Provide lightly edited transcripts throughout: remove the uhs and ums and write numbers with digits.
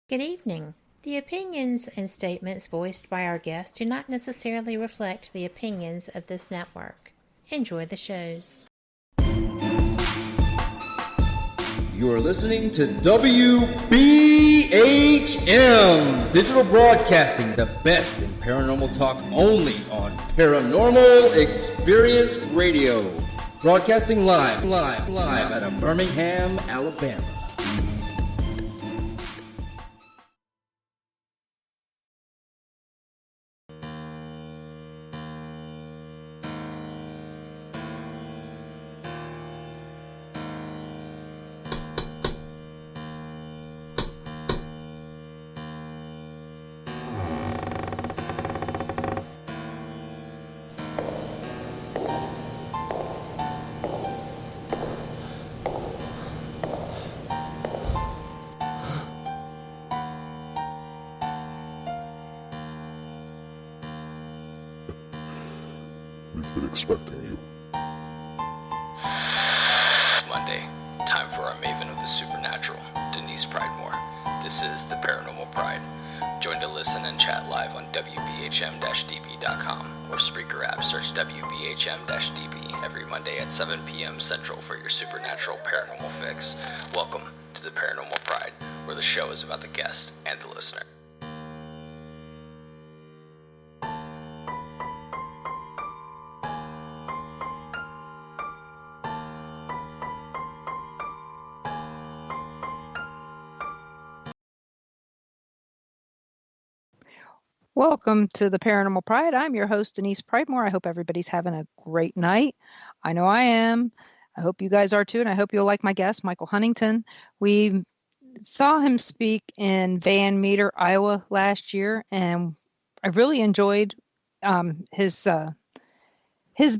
Good evening. The opinions and statements voiced by our guests do not necessarily reflect the opinions of this network. Enjoy the shows. You are listening to WBHM Digital Broadcasting, the best in paranormal talk only on Paranormal Experience Radio. Broadcasting live out of Birmingham, Alabama. We've been expecting you. Monday, time for our maven of the supernatural, Denise Pridemore. This is the Paranormal Pride. Join to listen and chat live on WBHM-DB.com or Spreaker app. Search WBHM-DB every Monday at 7 p.m. Central for your supernatural paranormal fix. Welcome to the Paranormal Pride, where the show is about the guest and the listener. Welcome to the Paranormal Pride. I'm your host, Denise Pridemore. I hope everybody's having a great night. I know I am. I hope you guys are too, and I hope you'll like my guest, Michael Huntington. We saw him speak in Van Meter, Iowa last year, and I really enjoyed his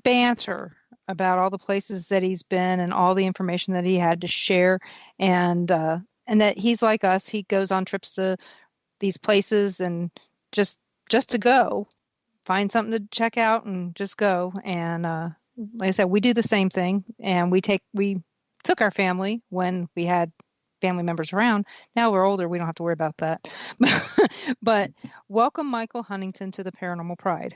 banter about all the places that he's been and all the information that he had to share, and that he's like us. He goes on trips to these places and just to go find something to check out and just go. And like I said, we do the same thing, and we took our family when we had family members around. Now we're older, we don't have to worry about that. But welcome, Michael Huntington, to the Paranormal Pride.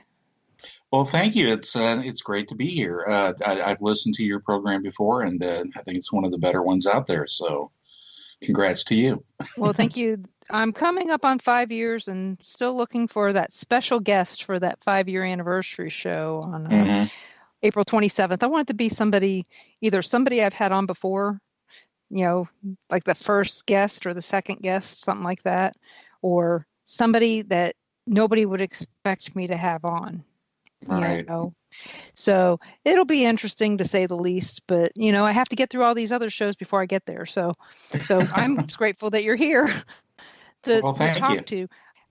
Well, thank you. It's great to be here. I've listened to your program before, and I think it's one of the better ones out there. So congrats to you. Well, thank you. I'm coming up on 5 years and still looking for that special guest for that 5-year anniversary show on April 27th. I want it to be either somebody I've had on before, like the first guest or the second guest, something like that, or somebody that nobody would expect me to have on. Right. So it'll be interesting to say the least, but I have to get through all these other shows before I get there. So I'm just grateful that you're here to talk to.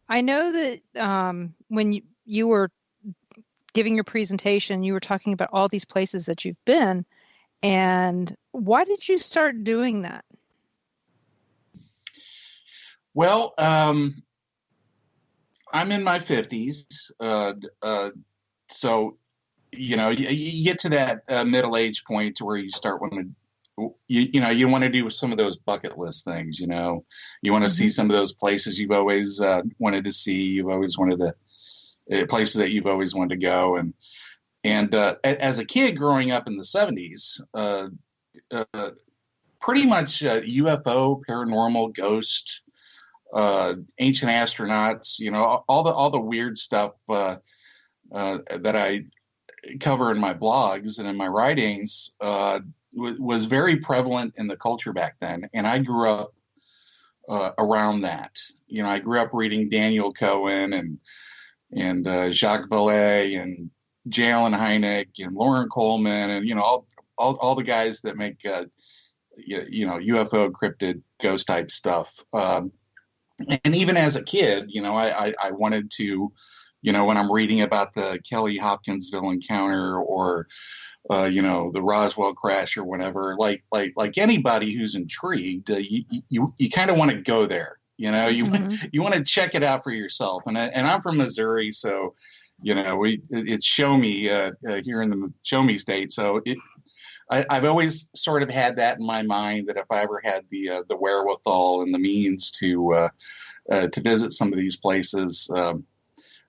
I know that when you were giving your presentation, you were talking about all these places that you've been, and why did you start doing that? Well, I'm in my 50s, so you get to that middle age point to where you start wanting to, you want to do some of those bucket list things. You want to see some of those places you've always wanted to see. You've always wanted to places that you've always wanted to go. And as a kid growing up in the 70s, pretty much UFO, paranormal, ghost, ancient astronauts, all the weird stuff that I cover in my blogs and in my writings was very prevalent in the culture back then. And I grew up around that. I grew up reading Daniel Cohen and Jacques Vallée and Jalen Hynek and Lauren Coleman and, all the guys that make, UFO cryptid ghost type stuff. And even as a kid, I wanted to, when I'm reading about the Kelly Hopkinsville encounter or, the Roswell crash or whatever, like anybody who's intrigued, you kind of want to go there. You want to check it out for yourself. And I'm from Missouri, so it's show me here in the show me state. So I've always sort of had that in my mind that if I ever had the wherewithal and the means to to visit some of these places,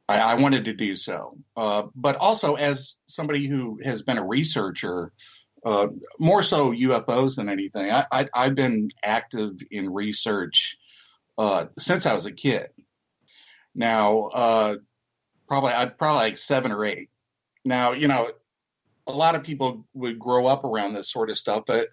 I wanted to do so. But also, as somebody who has been a researcher, more so UFOs than anything, I've been active in research since I was a kid. Now, probably like 7 or 8. Now, a lot of people would grow up around this sort of stuff, but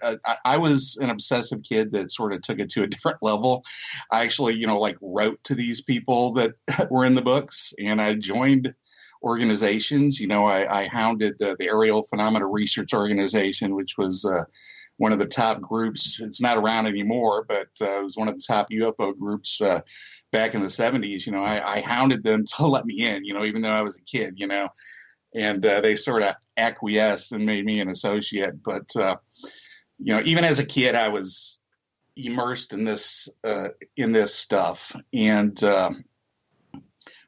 I was an obsessive kid that sort of took it to a different level. I actually, wrote to these people that were in the books, and I joined organizations. I hounded the Aerial Phenomena Research Organization, which was one of the top groups. It's not around anymore, but it was one of the top UFO groups back in the 70s. I hounded them to let me in, even though I was a kid, and they sort of acquiesced and made me an associate. But, even as a kid, I was immersed in this stuff. And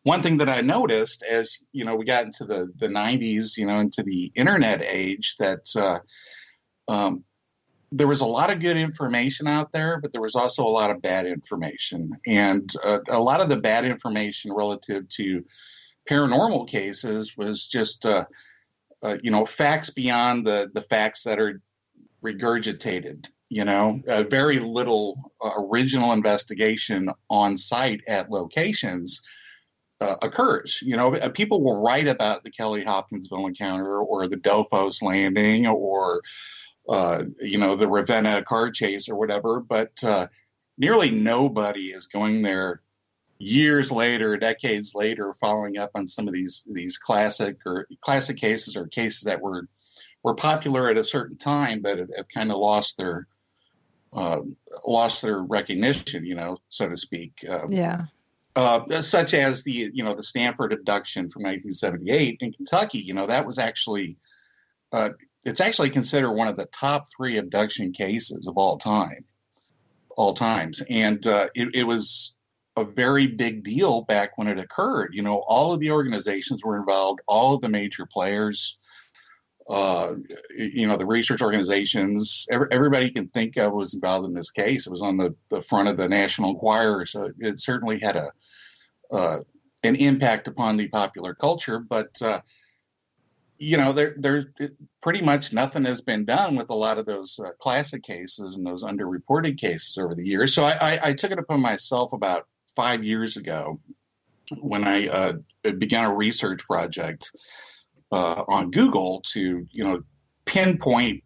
one thing that I noticed as, we got into the 90s, into the internet age, that there was a lot of good information out there, but there was also a lot of bad information. And a lot of the bad information relative to paranormal cases was just, facts beyond the facts that are regurgitated, very little original investigation on site at locations occurs. People will write about the Kelly Hopkinsville encounter or the Delphos landing or, the Ravenna car chase or whatever, but nearly nobody is going there years later, decades later, following up on some of these classic cases or cases that were popular at a certain time, but have kind of lost their recognition, so to speak. Such as the Stanford abduction from 1978 in Kentucky. That was actually it's actually considered one of the top 3 abduction cases of all times, and it was a very big deal back when it occurred. All of the organizations were involved, all of the major players, the research organizations, everybody you can think of was involved in this case. It was on the front of the National Enquirer, so it certainly had an impact upon the popular culture. But there's pretty much nothing has been done with a lot of those classic cases and those underreported cases over the years. So I took it upon myself about 5 years ago when I began a research project on Google to, pinpoint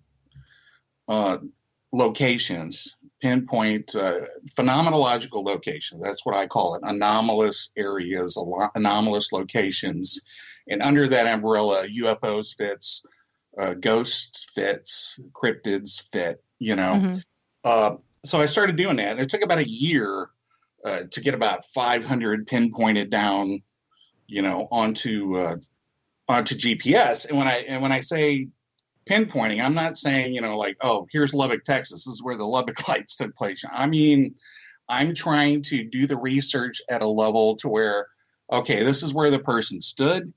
locations, phenomenological locations. That's what I call it. Anomalous areas, anomalous locations. And under that umbrella, UFOs fits, ghosts fits, cryptids fit, So I started doing that. And it took about a year to get about 500 pinpointed down, onto GPS. And when I say pinpointing, I'm not saying, here's Lubbock, Texas. This is where the Lubbock lights took place. I mean, I'm trying to do the research at a level to where, okay, this is where the person stood.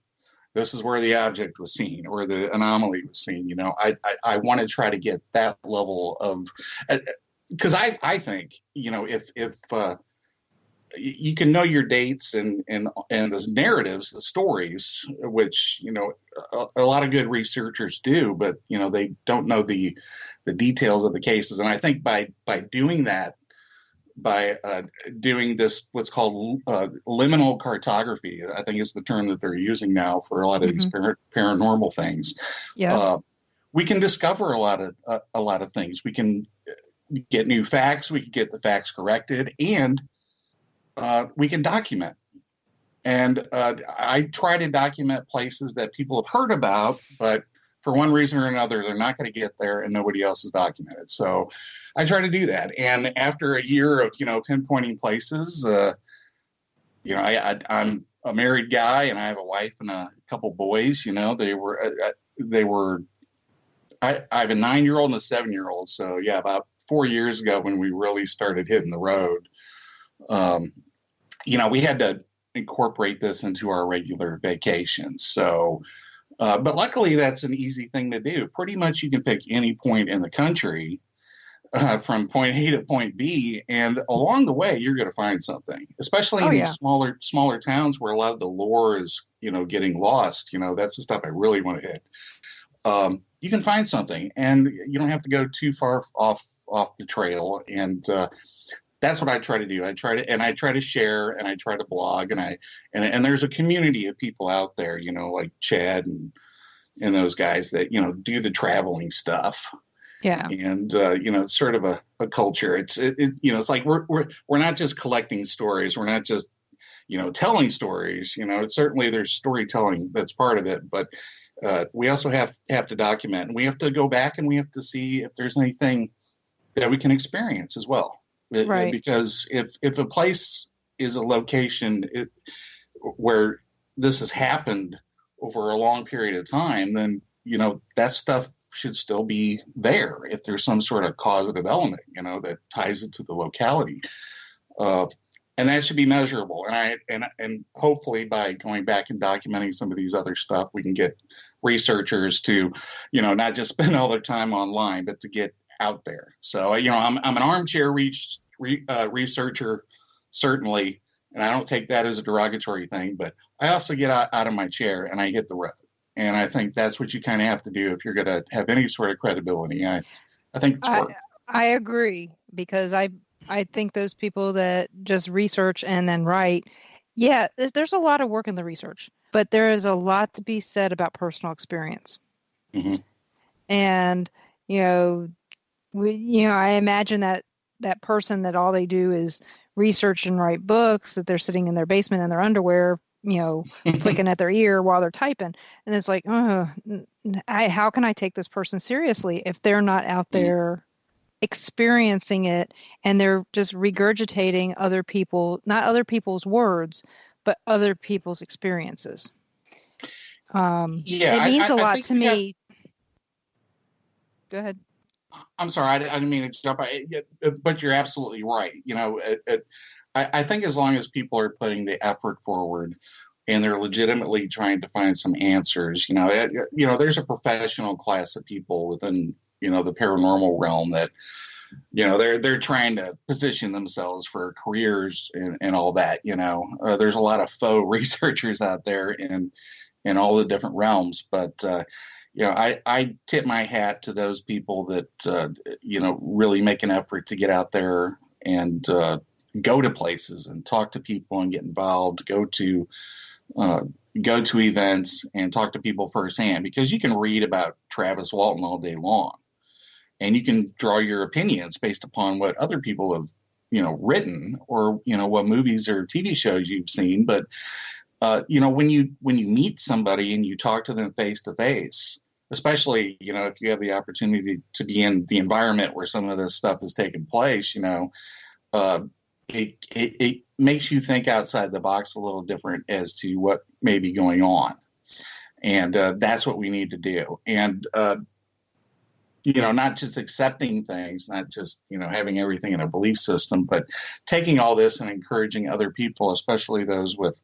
This is where the object was seen or the anomaly was seen. I want to try to get that level of, because I think, if you can know your dates and the narratives, the stories, which, a lot of good researchers do, but, they don't know the details of the cases. And I think by doing that, by doing this, what's called liminal cartography, I think is the term that they're using now for a lot of these paranormal things. Yeah. We can discover a lot of things. We can get new facts. We can get the facts corrected, and we can document. And I try to document places that people have heard about, but for one reason or another, they're not going to get there and nobody else has documented. So I try to do that. And after a year of, pinpointing places, I'm a married guy and I have a wife and a couple boys, I have a 9-year-old and a 7-year-old. So yeah, about 4 years ago when we really started hitting the road, we had to incorporate this into our regular vacations. So, but luckily that's an easy thing to do. Pretty much you can pick any point in the country from point A to point B, and along the way you're going to find something, especially in these smaller towns where a lot of the lore is, getting lost. That's the stuff I really want to hit. You can find something, and you don't have to go too far off the trail. And that's what I try to do. I try to share, and I try to blog, and there's a community of people out there, like Chad and those guys that do the traveling stuff. Yeah. And it's sort of a culture. It's like we're not just collecting stories. We're not just telling stories. Certainly there's storytelling that's part of it, but we also have to document, and we have to go back and we have to see if there's anything that we can experience as well. Right. Because if a place is a location where this has happened over a long period of time, then that stuff should still be there if there's some sort of causative element, that ties it to the locality. And that should be measurable. And hopefully by going back and documenting some of these other stuff, we can get researchers to, not just spend all their time online, but to get out there. So, I'm an armchair researcher, certainly, and I don't take that as a derogatory thing, but I also get out of my chair and I hit the road. And I think that's what you kind of have to do if you're going to have any sort of credibility. I think it's work. I agree, because I think those people that just research and then write, there's a lot of work in the research, but there is a lot to be said about personal experience. Mm-hmm. And, I imagine that person that all they do is research and write books, that they're sitting in their basement in their underwear, flicking at their ear while they're typing. And it's like, how can I take this person seriously if they're not out there experiencing it, and they're just regurgitating not other people's words, but other people's experiences. It means a lot to me. Go ahead. I'm sorry, I didn't mean to jump, but you're absolutely right. I think as long as people are putting the effort forward and they're legitimately trying to find some answers, there's a professional class of people within, the paranormal realm that, they're trying to position themselves for careers and all that. There's a lot of faux researchers out there in all the different realms, but I tip my hat to those people that really make an effort to get out there and go to places and talk to people and get involved, go to events and talk to people firsthand, because you can read about Travis Walton all day long and you can draw your opinions based upon what other people have, written, or, what movies or TV shows you've seen. But, when you meet somebody and you talk to them face to face, especially, if you have the opportunity to be in the environment where some of this stuff is taking place, it makes you think outside the box a little different as to what may be going on. And that's what we need to do. And, not just accepting things, not just, having everything in a belief system, but taking all this and encouraging other people, especially those with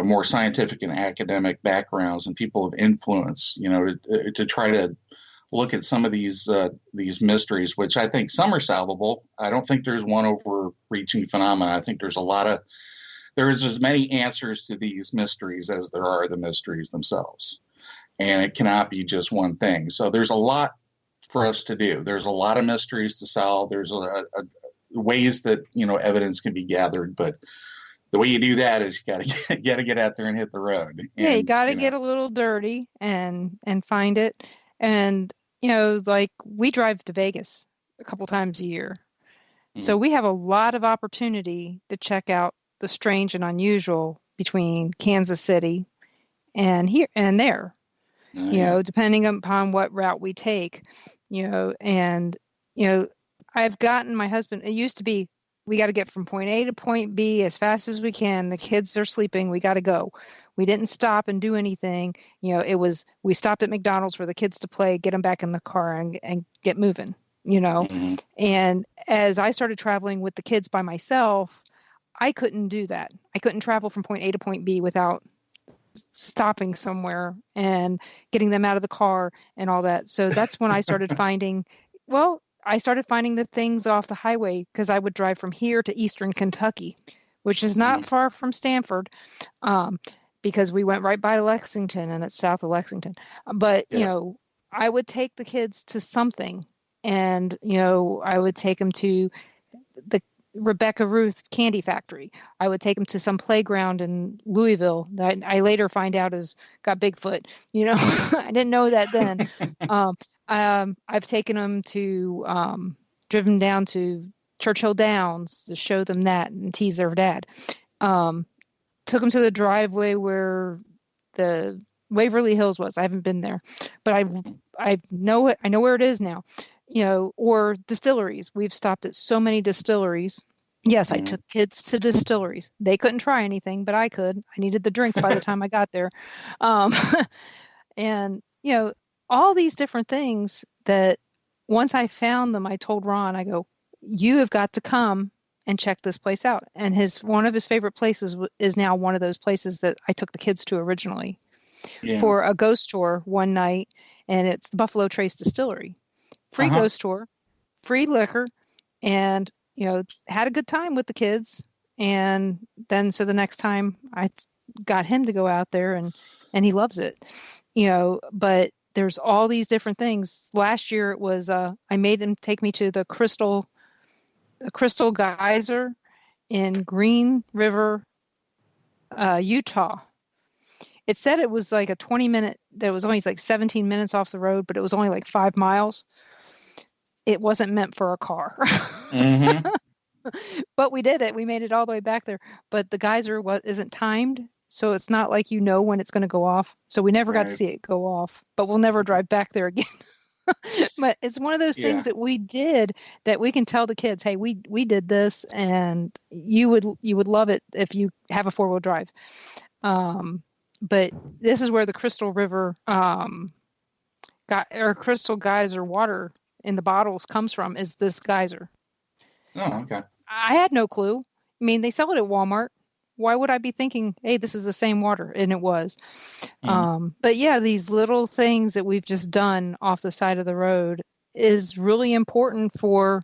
more scientific and academic backgrounds and people of influence, to try to look at some of these mysteries, which I think some are solvable. I don't think there's one overreaching phenomenon. I think there's as many answers to these mysteries as there are the mysteries themselves. And it cannot be just one thing. So there's a lot for us to do. There's a lot of mysteries to solve. There's ways that, evidence can be gathered, but the way you do that is you got to get out there and hit the road. And, you got to get a little dirty and find it. And, like we drive to Vegas a couple times a year. Mm-hmm. So we have a lot of opportunity to check out the strange and unusual between Kansas City and here and there, depending upon what route we take, and, I've gotten my husband, it used to be, we got to get from point A to point B as fast as we can. The kids are sleeping. We got to go. We didn't stop and do anything. We stopped at McDonald's for the kids to play, get them back in the car and get moving, Mm-hmm. And as I started traveling with the kids by myself, I couldn't do that. I couldn't travel from point A to point B without stopping somewhere and getting them out of the car and all that. So that's when I started finding, well, I started finding the things off the highway because I would drive from here to Eastern Kentucky, which is not far from Stanford, because we went right by Lexington and it's south of Lexington. But, I would take the kids to something, and, I would take them to the Rebecca Ruth Candy Factory. I would take them to some playground in Louisville that I later find out got Bigfoot. I didn't know that then. I've taken them to, driven down to Churchill Downs to show them that and tease their dad. Took them to the driveway where the Waverly Hills was. I haven't been there, but I know it. I know where it is now. Or distilleries. We've stopped at so many distilleries. Yes, I took kids to distilleries. They couldn't try anything, but I could. I needed the drink by the time I got there. And, all these different things that once I found them, I told Ron, I go, you have got to come and check this place out. And one of his favorite places is now one of those places that I took the kids to originally for a ghost tour one night. And it's the Buffalo Trace Distillery. Free ghost tour, free liquor, and, had a good time with the kids. And then, so the next time I got him to go out there and he loves it, but there's all these different things. Last year it was, I made him take me to the Crystal Geyser in Green River, Utah. It said it was like a 20-minute, that was only like 17 minutes off the road, but it was only like 5 miles. It wasn't meant for a car. But we did it. We made it all the way back there. But the geyser isn't timed, so it's not like when it's going to go off. So we never got to see it go off. But we'll never drive back there again. But it's one of those things that we did that we can tell the kids, hey, we did this, and you would love it if you have a 4-wheel drive. But this is where the Crystal River, Crystal Geyser water in the bottles comes from, is this geyser. Oh, okay. I had no clue. I mean, they sell it at Walmart. Why would I be thinking, hey, this is the same water? And it was. But yeah, these little things that we've just done off the side of the road is really important for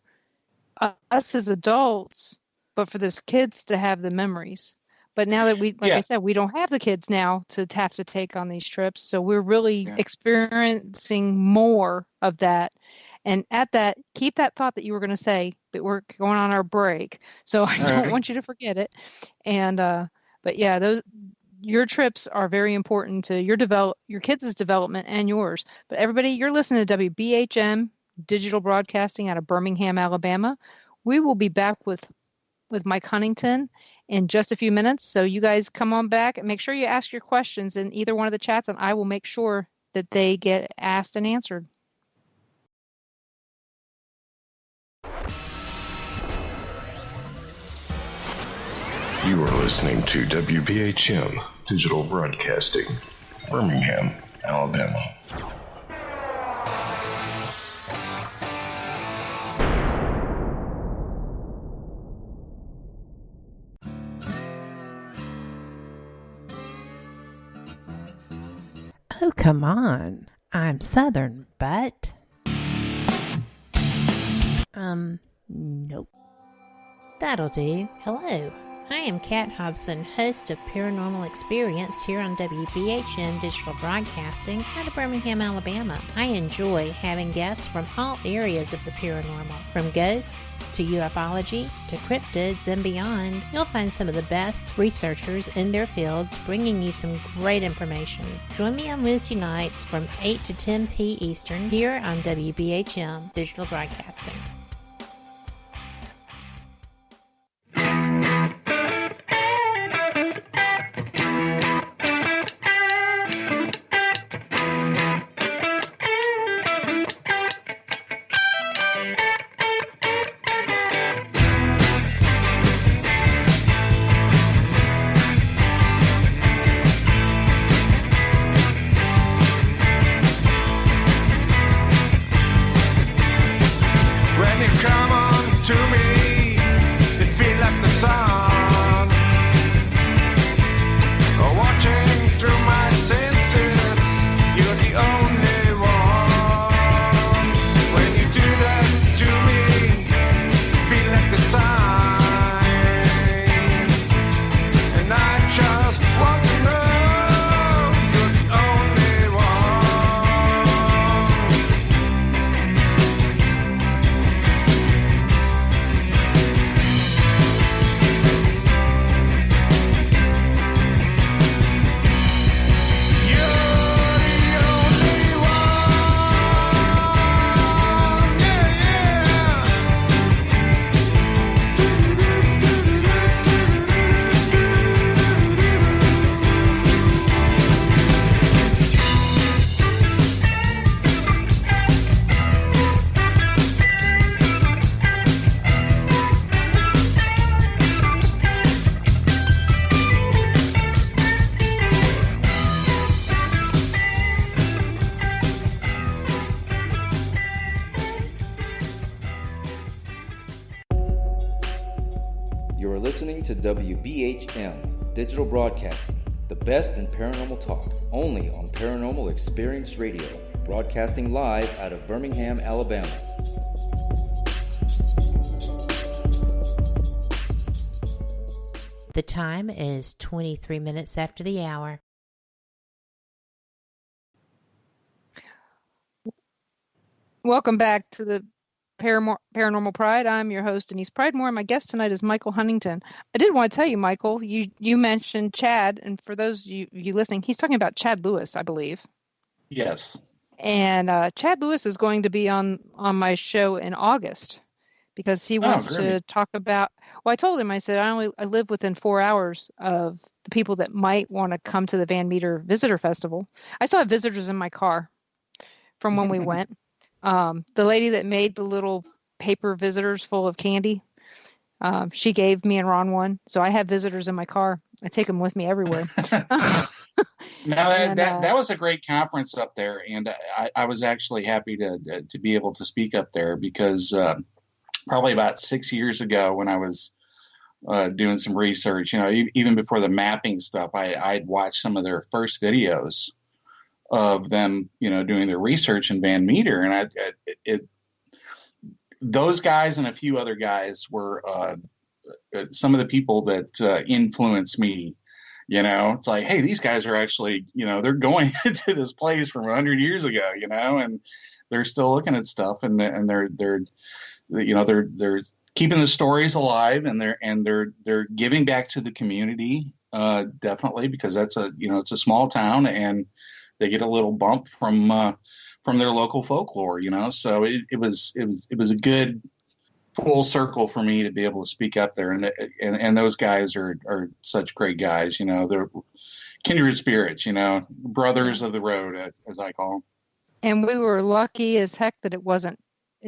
us as adults, but for those kids to have the memories. But now that I said, we don't have the kids now to have to take on these trips. So we're really experiencing more of that. And at that, keep that thought that you were going to say, but we're going on our break. So I don't want you to forget it. And, but yeah, your trips are very important to your kids' development and yours. But everybody, you're listening to WBHM Digital Broadcasting out of Birmingham, Alabama. We will be back with Mike Huntington in just a few minutes. So you guys come on back and make sure you ask your questions in either one of the chats, and I will make sure that they get asked and answered. You are listening to WBHM Digital Broadcasting, Birmingham, Alabama. Oh, come on. I'm Southern, but... Nope. That'll do. Hello. I am Kat Hobson, host of Paranormal Experience here on WBHM Digital Broadcasting out of Birmingham, Alabama. I enjoy having guests from all areas of the paranormal, from ghosts to ufology to cryptids and beyond. You'll find some of the best researchers in their fields bringing you some great information. Join me on Wednesday nights from 8 to 10 p. Eastern here on WBHM Digital Broadcasting. listening to WBHM Digital Broadcasting, the best in paranormal talk, only on Paranormal Experience Radio, broadcasting live out of Birmingham, Alabama. The time is 23 minutes after the hour. Welcome back to the Paranormal Pride. I'm your host, Denise Pridemore. My guest tonight is Michael Huntington. I did want to tell you, Michael, you mentioned Chad, and for those of you listening, he's talking about Chad Lewis, I believe. Yes. And Chad Lewis is going to be on my show in August because he wants to talk about. Well, I told him, I said I live within 4 hours of the people that might want to come to the Van Meter Visitor Festival. I still have visitors in my car from when we went. The lady that made the little paper visitors full of candy, she gave me and Ron one. So I have visitors in my car. I take them with me everywhere. That was a great conference up there. And I was actually happy to be able to speak up there because probably about 6 years ago when I was doing some research, even before the mapping stuff, I'd watched some of their first videos of them, doing their research in Van Meter. And those guys and a few other guys were some of the people that influenced me. It's like, hey, these guys are actually, they're going to this place from 100 years ago, and they're still looking at stuff and they're keeping the stories alive and they're giving back to the community, definitely, because that's it's a small town and they get a little bump from their local folklore, So it was a good full circle for me to be able to speak up there, and those guys are such great guys, They're kindred spirits, brothers of the road, as I call them. And we were lucky as heck that it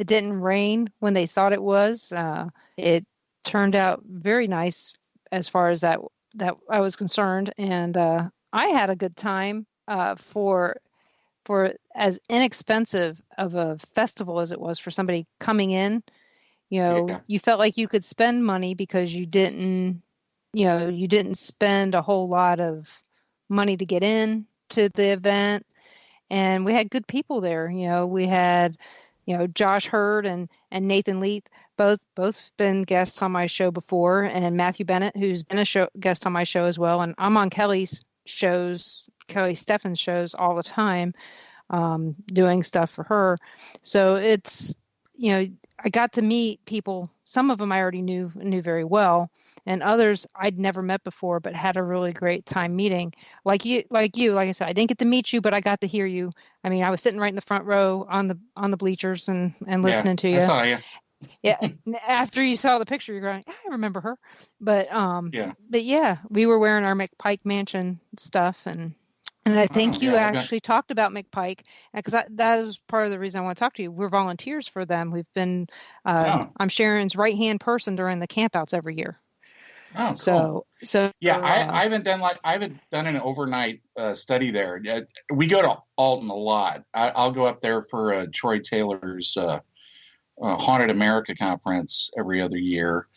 didn't rain when they thought it was. It turned out very nice as far as that I was concerned, and I had a good time. For as inexpensive of a festival as it was for somebody coming in, you felt like you could spend money because you didn't spend a whole lot of money to get in to the event. And we had good people there. We had, Josh Hurd and Nathan Leith, both been guests on my show before, and Matthew Bennett, who's been a guest on my show as well. And I'm on Kelly Steffens shows all the time, doing stuff for her. So it's, I got to meet people. Some of them I already knew very well, and others I'd never met before, but had a really great time meeting. Like you, like I said, I didn't get to meet you, but I got to hear you. I mean, I was sitting right in the front row on the bleachers and listening to you. I saw you. Yeah. After you saw the picture, you're going, I remember her. But we were wearing our McPike Mansion stuff, and I think you actually talked about McPike, because that was part of the reason I want to talk to you. We're volunteers for them. We've been, I'm Sharon's right-hand person during the campouts every year. Oh, cool. So I haven't done an overnight study there. We go to Alton a lot. I'll go up there for Troy Taylor's Haunted America conference every other year,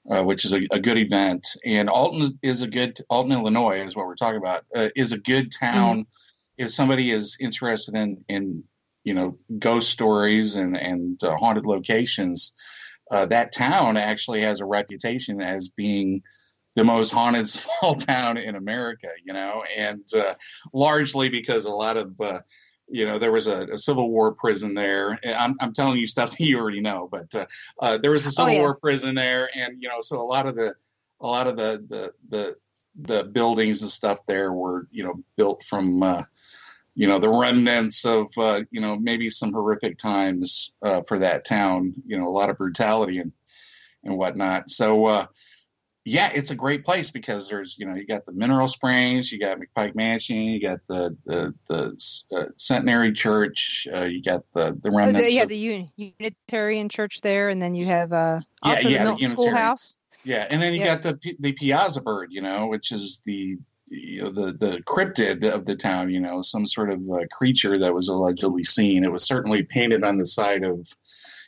which is a good event. And Alton, Illinois is what we're talking about, is a good town. Mm-hmm. If somebody is interested in ghost stories and haunted locations, that town actually has a reputation as being the most haunted small town in America, and largely because a lot of there was a Civil War prison there. I'm telling you stuff that you already know, but there was a Civil War prison there, and so a lot of the buildings and stuff there were built from the remnants of maybe some horrific times for that town. A lot of brutality and whatnot. So it's a great place because there's you got the Mineral Springs, you got McPike Mansion, you got the Centenary Church, you got the remnants. The Unitarian Church there, and then you have also the Milton Schoolhouse. Yeah, and then you got the Piazza Bird, which is the cryptid of the town, some sort of creature that was allegedly seen. It was certainly painted on the side of,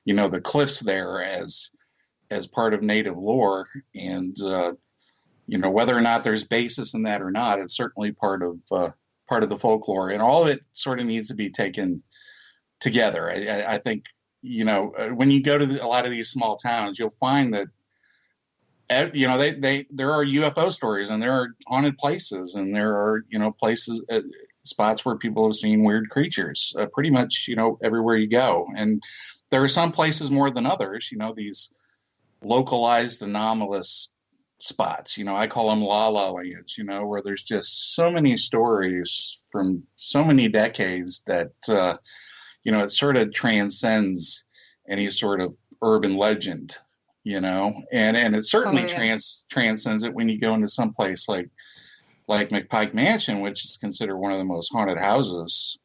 the cliffs there as part of native lore. And whether or not there's basis in that or not, it's certainly part of the folklore, and all of it sort of needs to be taken together. I think, when you go to a lot of these small towns, you'll find that, there are UFO stories, and there are haunted places, and there are, places, spots where people have seen weird creatures, pretty much, everywhere you go. And there are some places more than others, these localized anomalous spots, I call them la la lands, where there's just so many stories from so many decades that, it sort of transcends any sort of urban legend, and it certainly transcends it when you go into some place like McPike Mansion, which is considered one of the most haunted houses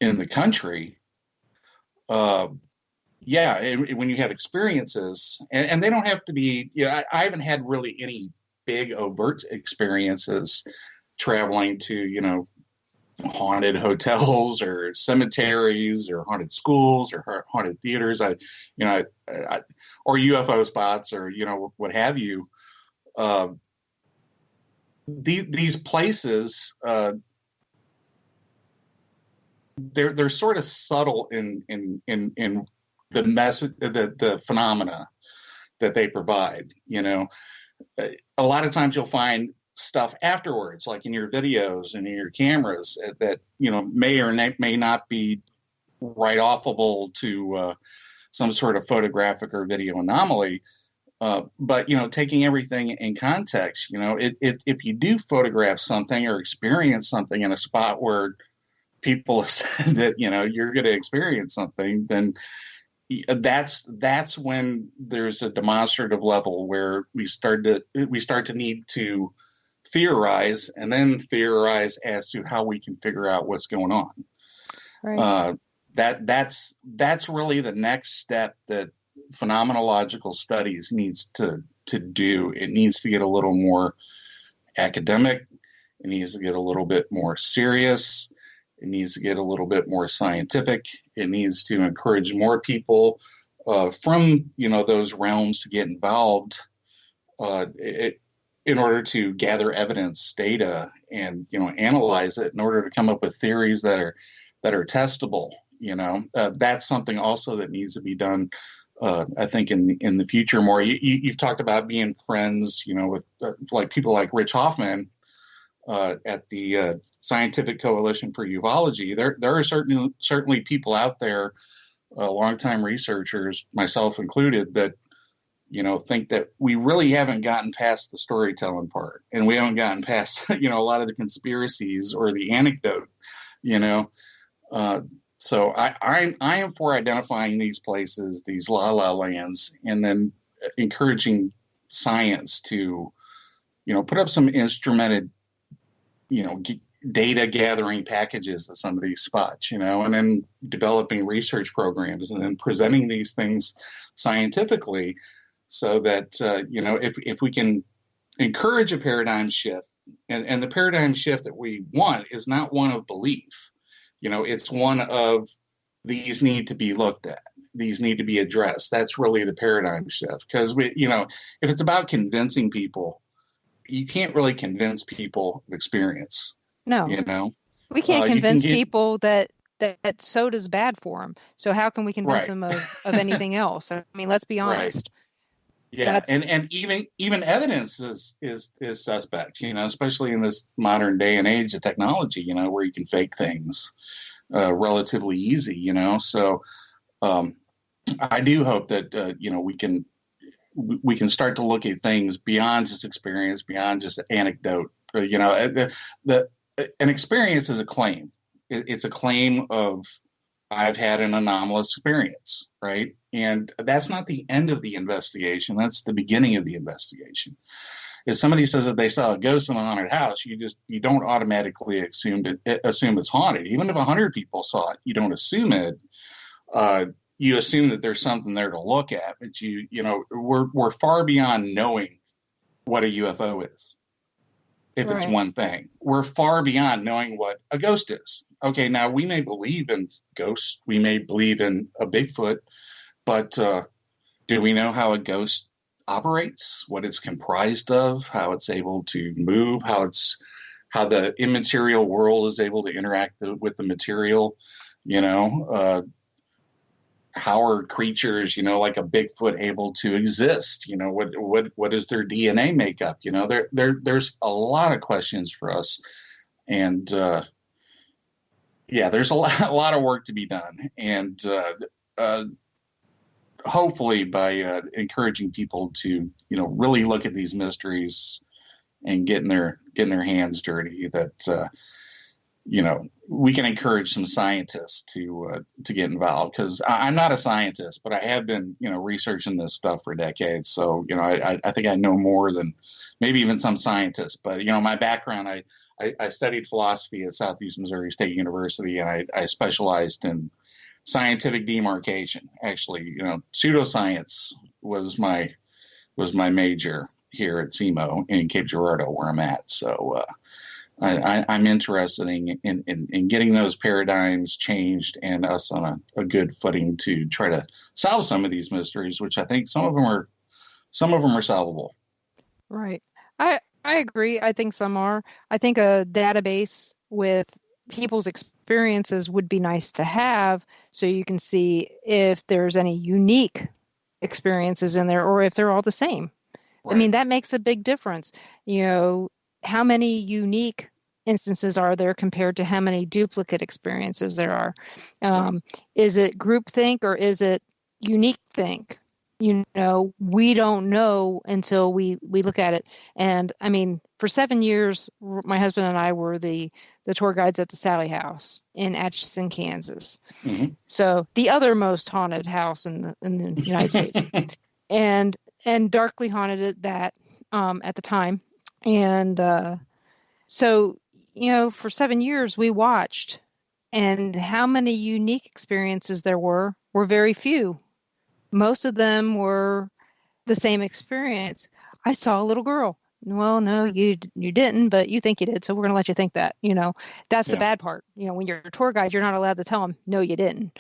in the country. When you have experiences, and they don't have to be, I haven't had really any big overt experiences traveling to, haunted hotels or cemeteries or haunted schools or haunted theaters, or UFO spots or, what have you. These places, they're sort of subtle in the message, the phenomena that they provide. A lot of times you'll find stuff afterwards, like in your videos and in your cameras, that may or may not be right offable to some sort of photographic or video anomaly. But taking everything in context, if you do photograph something or experience something in a spot where people have said that you're going to experience something, then that's when there's a demonstrative level where we start to need to theorize, and then theorize as to how we can figure out what's going on. Right. That's really the next step that phenomenological studies needs to do. It needs to get a little more academic. It needs to get a little bit more serious. It needs to get a little bit more scientific. It needs to encourage more people from those realms to get involved in order to gather evidence, data, and analyze it in order to come up with theories that are testable. That's something also that needs to be done. I think in the future more. You've talked about being friends, with like people like Rich Hoffman at the Scientific Coalition for Ufology. There are certainly people out there, longtime researchers, myself included, that think that we really haven't gotten past the storytelling part, and we haven't gotten past a lot of the conspiracies or the anecdote. So I am for identifying these places, these la la lands, and then encouraging science to put up some instrumented data gathering packages at some of these spots, and then developing research programs and then presenting these things scientifically, so that if we can encourage a paradigm shift, and the paradigm shift that we want is not one of belief. It's one of, these need to be looked at. These need to be addressed. That's really the paradigm shift. Because if it's about convincing people, you can't really convince people of experience. No. We can't convince people that soda's bad for them. So how can we convince them of anything else? I mean, let's be honest. Right. Yeah, and even evidence is suspect, especially in this modern day and age of technology, where you can fake things relatively easy, So I do hope that we can start to look at things beyond just experience, beyond just anecdote. An experience is a claim. It's a claim of, I've had an anomalous experience, right? And that's not the end of the investigation. That's the beginning of the investigation. If somebody says that they saw a ghost in a haunted house, you don't automatically assume it's haunted. Even if 100 people saw it, you don't assume it. You assume that there's something there to look at. But we're far beyond knowing what a UFO is. If it's one thing, we're far beyond knowing what a ghost is. Okay, now we may believe in ghosts, we may believe in a Bigfoot, but do we know how a ghost operates, what it's comprised of, how it's able to move, how the immaterial world is able to interact with the material, how are creatures, like a Bigfoot, able to exist? What is their DNA makeup? There's a lot of questions for us, and there's a lot of work to be done, and hopefully by encouraging people to really look at these mysteries and getting their hands dirty, that we can encourage some scientists to get involved, because I'm not a scientist, but I have been researching this stuff for decades. So I think I know more than maybe even some scientists. But my background, I studied philosophy at Southeast Missouri State University, and I specialized in scientific demarcation. Actually, pseudoscience was my major here at SEMO in Cape Girardeau, where I'm at. So I'm interested in getting those paradigms changed and us on a good footing to try to solve some of these mysteries, which I think some of them are solvable. Right. I agree. I think some are. I think a database with people's experiences would be nice to have, so you can see if there's any unique experiences in there or if they're all the same. Right. I mean, that makes a big difference. How many unique instances are there compared to how many duplicate experiences there are? Is it groupthink or is it unique think? We don't know until we look at it. And I mean, for 7 years, my husband and I were the tour guides at the Sally House in Atchison, Kansas. Mm-hmm. So the other most haunted house in the United States, and darkly haunted at that at the time. And so, for 7 years we watched, and how many unique experiences there were very few. Most of them were the same experience. I saw a little girl. Well, no, you didn't, but you think you did, so we're going to let you think that. That's the bad part. When you're a tour guide, you're not allowed to tell them, no, you didn't.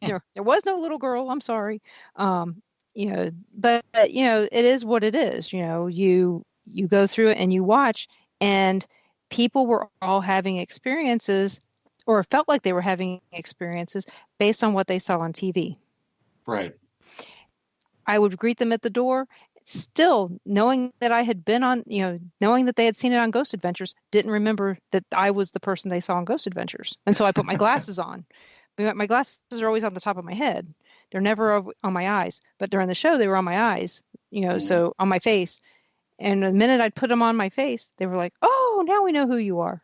There was no little girl. I'm sorry. But it is what it is. You go through it and you watch, and people were all having experiences, or felt like they were having experiences based on what they saw on TV. Right. I would greet them at the door, still knowing that I had been on, knowing that they had seen it on Ghost Adventures, didn't remember that I was the person they saw on Ghost Adventures. And so I put my glasses on. My glasses are always on the top of my head. They're never on my eyes. But during the show, they were on my eyes, so on my face. And the minute I'd put them on my face, they were like, oh, now we know who you are.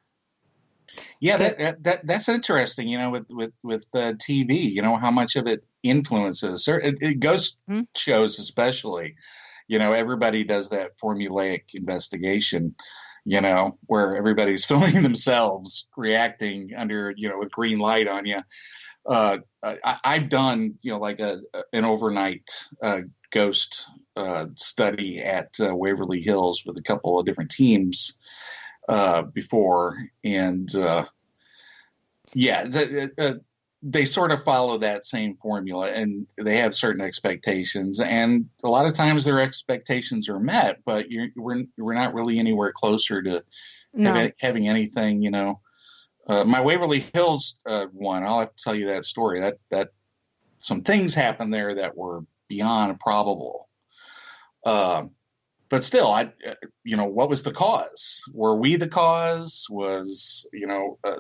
Yeah, that's interesting, with TV, how much of it influences. Ghost shows especially, everybody does that formulaic investigation, where everybody's filming themselves reacting under, with green light on you. I've done, like an overnight ghost study at Waverly Hills with a couple of different teams before, and they sort of follow that same formula, and they have certain expectations, and a lot of times their expectations are met, but we're not really anywhere closer to having anything. My Waverly Hills one, I'll have to tell you that story. That some things happened there that were beyond probable. But still, what was the cause? Were we the cause? Was,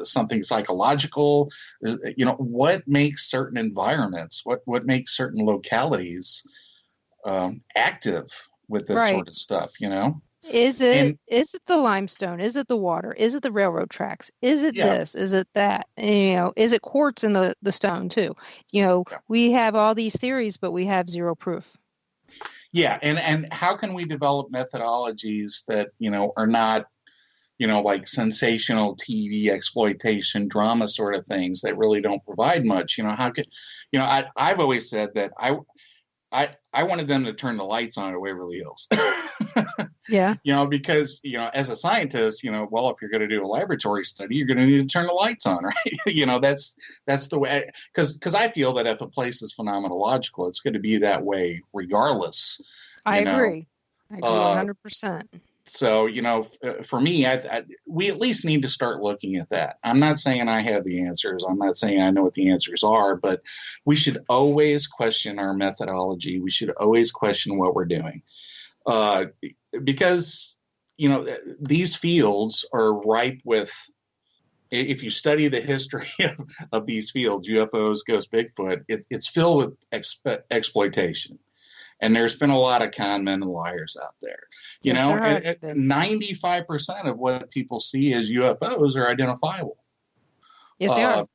something psychological? What makes certain environments, what makes certain localities active with this sort of stuff, Is it the limestone? Is it the water? Is it the railroad tracks? Is it this? Is it that? Is it quartz in the stone too? We have all these theories, but we have zero proof. Yeah, and how can we develop methodologies that, are not, like sensational TV exploitation drama sort of things that really don't provide much? How could, I've always said that I wanted them to turn the lights on at Waverly Hills. Yeah. Because, as a scientist, well, if you're going to do a laboratory study, you're going to need to turn the lights on, right? That's the way, because I feel that if a place is phenomenological, it's going to be that way regardless. I you know. agree. I agree 100%. So, for me, we at least need to start looking at that. I'm not saying I have the answers. I'm not saying I know what the answers are, but we should always question our methodology. We should always question what we're doing. Because, these fields are ripe with, if you study the history of these fields, UFOs, Ghost, Bigfoot, it's filled with exploitation. And there's been a lot of con men and liars out there. 95% of what people see as UFOs are identifiable. Yes, they are.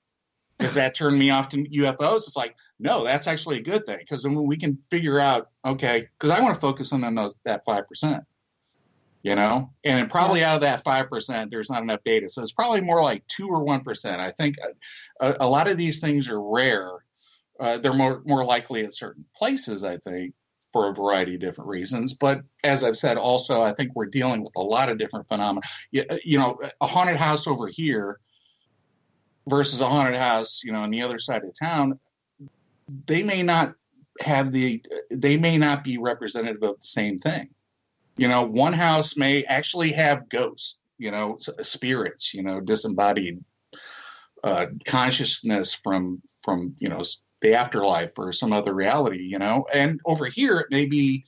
Does that turn me off to UFOs? It's like, no, that's actually a good thing. Because then we can figure out, okay, because I want to focus on that 5%. And probably out of that 5%, there's not enough data. So it's probably more like 2 or 1%. I think a lot of these things are rare. They're more likely at certain places, I think, for a variety of different reasons. But as I've said, also, I think we're dealing with a lot of different phenomena. A haunted house over here versus a haunted house, on the other side of town, they may not be representative of the same thing. One house may actually have ghosts, spirits, disembodied consciousness from the afterlife or some other reality, and over here it may be,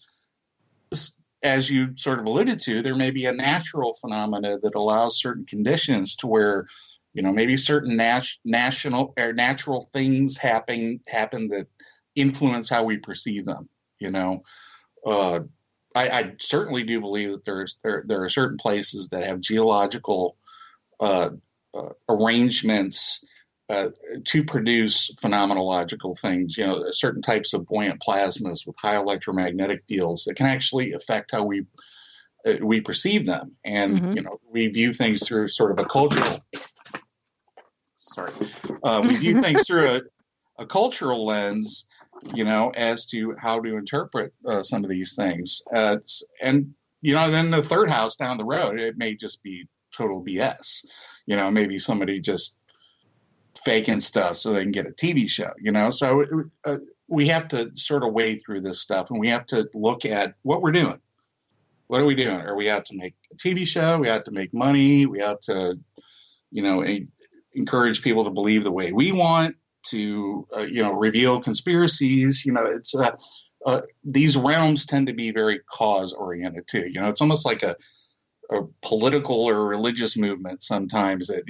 as you sort of alluded to, there may be a natural phenomena that allows certain conditions to where, maybe certain natural things happen that influence how we perceive them. I certainly do believe that there are certain places that have geological arrangements to produce phenomenological things, certain types of buoyant plasmas with high electromagnetic fields that can actually affect how we perceive them. And, we view things through sort of a cultural, we view things through a cultural lens, as to how to interpret some of these things. And, then the third house down the road, it may just be total BS. Maybe somebody just faking stuff so they can get a TV show, So we have to sort of wade through this stuff, and we have to look at what we're doing. What are we doing? Are we out to make a TV show? We out to make money? We out to, encourage people to believe the way we want to, reveal conspiracies? It's these realms tend to be very cause oriented too. It's almost like a political or religious movement sometimes that,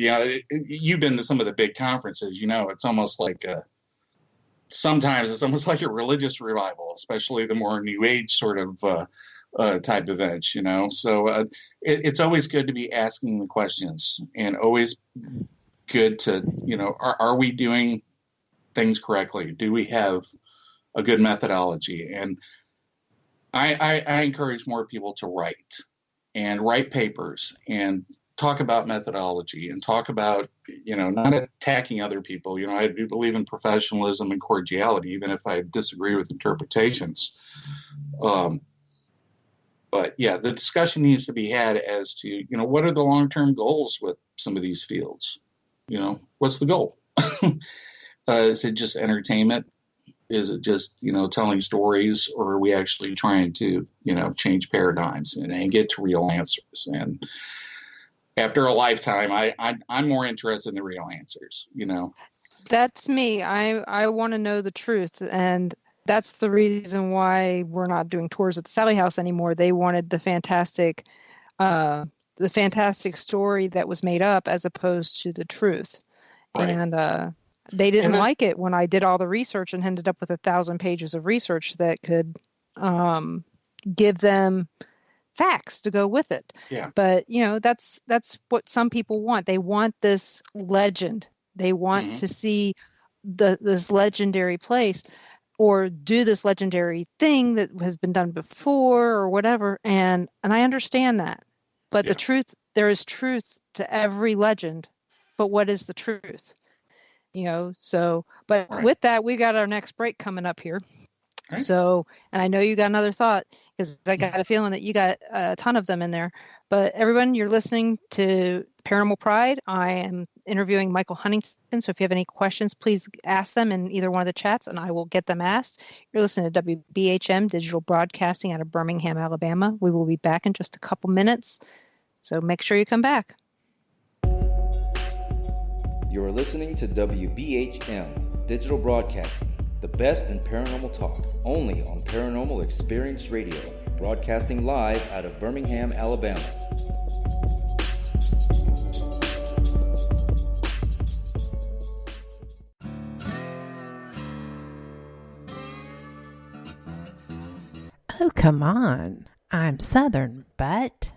you've been to some of the big conferences, it's almost like sometimes it's almost like a religious revival, especially the more new age sort of type events, so it's always good to be asking the questions, and always good to, are we doing things correctly? Do we have a good methodology? And I encourage more people to write papers and talk about methodology and talk about, not attacking other people. I do believe in professionalism and cordiality, even if I disagree with interpretations. But yeah, the discussion needs to be had as to, what are the long-term goals with some of these fields? What's the goal? Is it just entertainment? Is it just, telling stories, or are we actually trying to, change paradigms and get to real answers? And after a lifetime, I'm more interested in the real answers, That's me. I want to know the truth. And that's the reason why we're not doing tours at the Sally House anymore. They wanted the fantastic story that was made up as opposed to the truth. Right. And they didn't like it when I did all the research and ended up with 1,000 pages of research that could give them facts to go with it. Yeah. But, that's what some people want. They want this legend. They want to see this legendary place, or do this legendary thing that has been done before or whatever. And I understand that. But the truth, there is truth to every legend. But what is the truth? But with that, we got our next break coming up here. Right. So, and I know you got another thought, because I got a feeling that you got a ton of them in there. But everyone, you're listening to Paranormal Pride. I am interviewing Michael Huntington, so if you have any questions, please ask them in either one of the chats, and I will get them asked. You're listening to WBHM Digital Broadcasting out of Birmingham, Alabama. We will be back in just a couple minutes, so make sure you come back. You are listening to WBHM Digital Broadcasting, the best in paranormal talk, only on Paranormal Experience Radio, broadcasting live out of Birmingham, Alabama. Oh, come on. I'm Southern, but...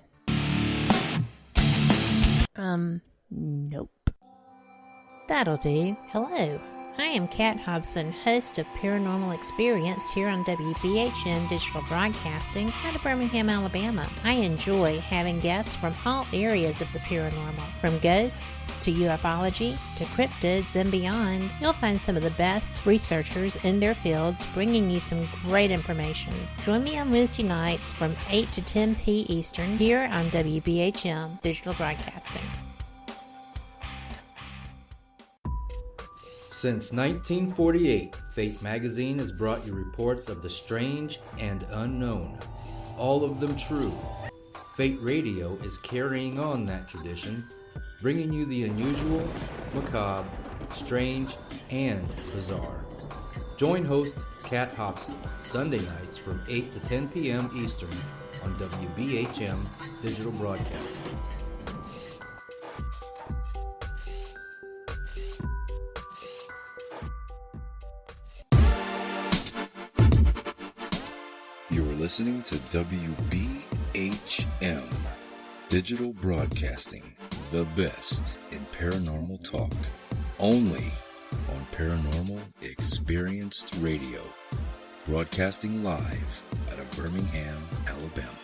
Nope. That'll do. Hello. I am Kat Hobson, host of Paranormal Experience here on WBHM Digital Broadcasting out of Birmingham, Alabama. I enjoy having guests from all areas of the paranormal, from ghosts to ufology to cryptids and beyond. You'll find some of the best researchers in their fields bringing you some great information. Join me on Wednesday nights from 8 to 10 p. Eastern here on WBHM Digital Broadcasting. Since 1948, Fate magazine has brought you reports of the strange and unknown, all of them true. Fate Radio is carrying on that tradition, bringing you the unusual, macabre, strange, and bizarre. Join host Kat Hobson Sunday nights from 8 to 10 p.m. Eastern on WBHM Digital Broadcasting. You're listening to WBHM Digital Broadcasting, the best in paranormal talk, only on Paranormal Experienced Radio, broadcasting live out of Birmingham, Alabama.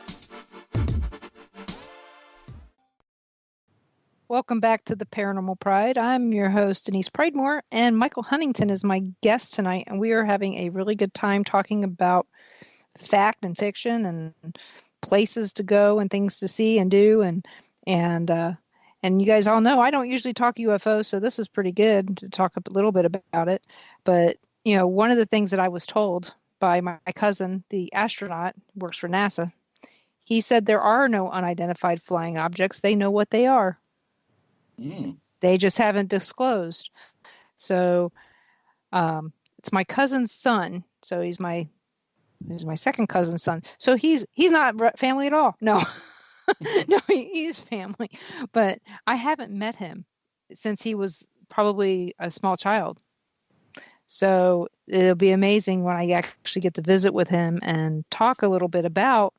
Welcome back to the Paranormal Pride. I'm your host, Denise Pridemore, and Michael Huntington is my guest tonight, and we are having a really good time talking about fact and fiction and places to go and things to see and do, and you guys all know I don't usually talk UFOs, so this is pretty good to talk a little bit about it. But one of the things that I was told by my cousin, the astronaut, works for NASA, he said there are no unidentified flying objects. They know what they are. They just haven't disclosed. So it's my cousin's son. So he's my second cousin's son. So he's not family at all. No, no, he's family. But I haven't met him since he was probably a small child. So it'll be amazing when I actually get to visit with him and talk a little bit about,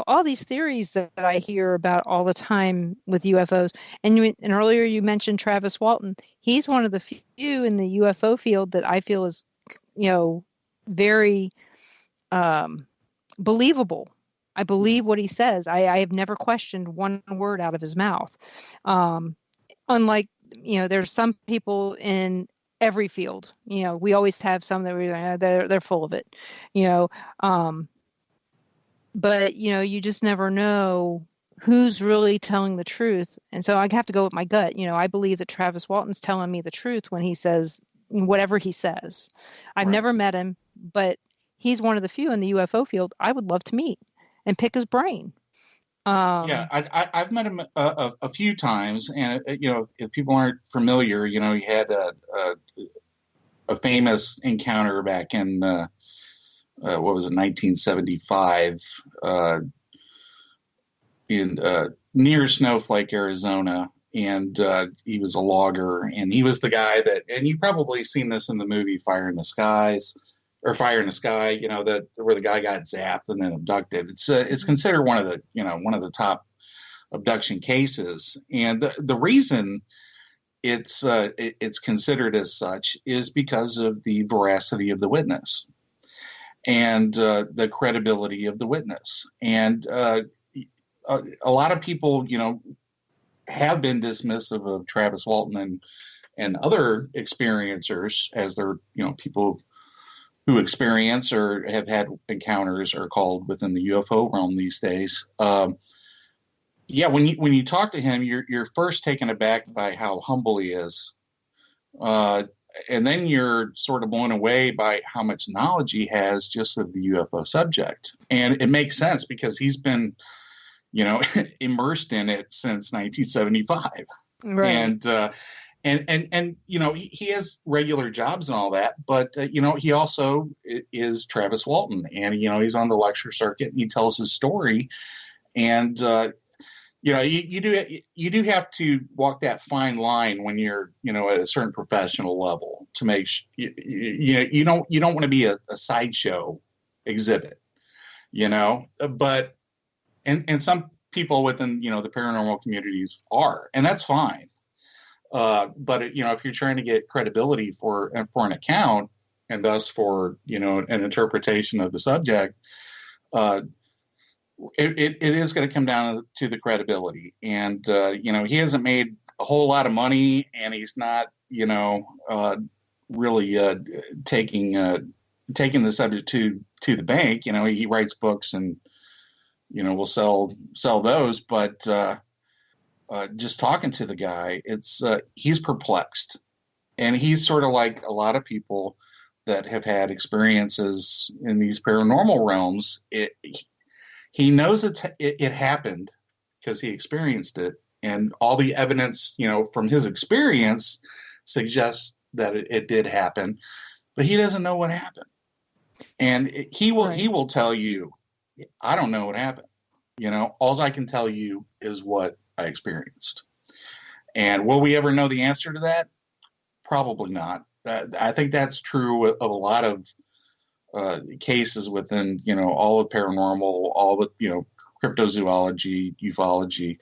all these theories that I hear about all the time with UFOs. And earlier you mentioned Travis Walton. He's one of the few in the UFO field that I feel is, very believable. I believe what he says. I have never questioned one word out of his mouth. Unlike, there's some people in every field. We always have some that they're full of it. But you just never know who's really telling the truth. And so I have to go with my gut. I believe that Travis Walton's telling me the truth when he says whatever he says. I've never met him, but he's one of the few in the UFO field I would love to meet and pick his brain. I've met him a few times, and if people aren't familiar, he had a famous encounter back in 1975 in near Snowflake, Arizona. And he was a logger, and he was the guy that, and you've probably seen this in the movie Fire in the Sky, that where the guy got zapped and then abducted. It's considered one of the top abduction cases, and the reason it's considered as such is because of the veracity of the witness and the credibility of the witness, and a lot of people, have been dismissive of Travis Walton and other experiencers, as they're, people who experience or have had encounters are called within the UFO realm these days. Yeah, when you talk to him, you're first taken aback by how humble he is, and then you're sort of blown away by how much knowledge he has just of the UFO subject. And it makes sense because he's been, immersed in it since 1975. Right. And he has regular jobs and all that, but he also is Travis Walton, and he's on the lecture circuit and he tells his story, and you do have to walk that fine line when you're at a certain professional level to make you don't want to be a sideshow exhibit, but and some people within the paranormal communities are, and that's fine. But if you're trying to get credibility for an account and thus for an interpretation of the subject, it is going to come down to the credibility. And he hasn't made a whole lot of money, and he's not really taking the subject to the bank. He writes books and will sell those, but just talking to the guy, he's perplexed, and he's sort of like a lot of people that have had experiences in these paranormal realms. He knows it happened because he experienced it, and all the evidence, from his experience suggests that it did happen, but he doesn't know what happened. And he will tell you, I don't know what happened. All I can tell you is what I experienced. And will we ever know the answer to that? Probably not. I think that's true of a lot of cases within, all of paranormal, all of, cryptozoology, ufology.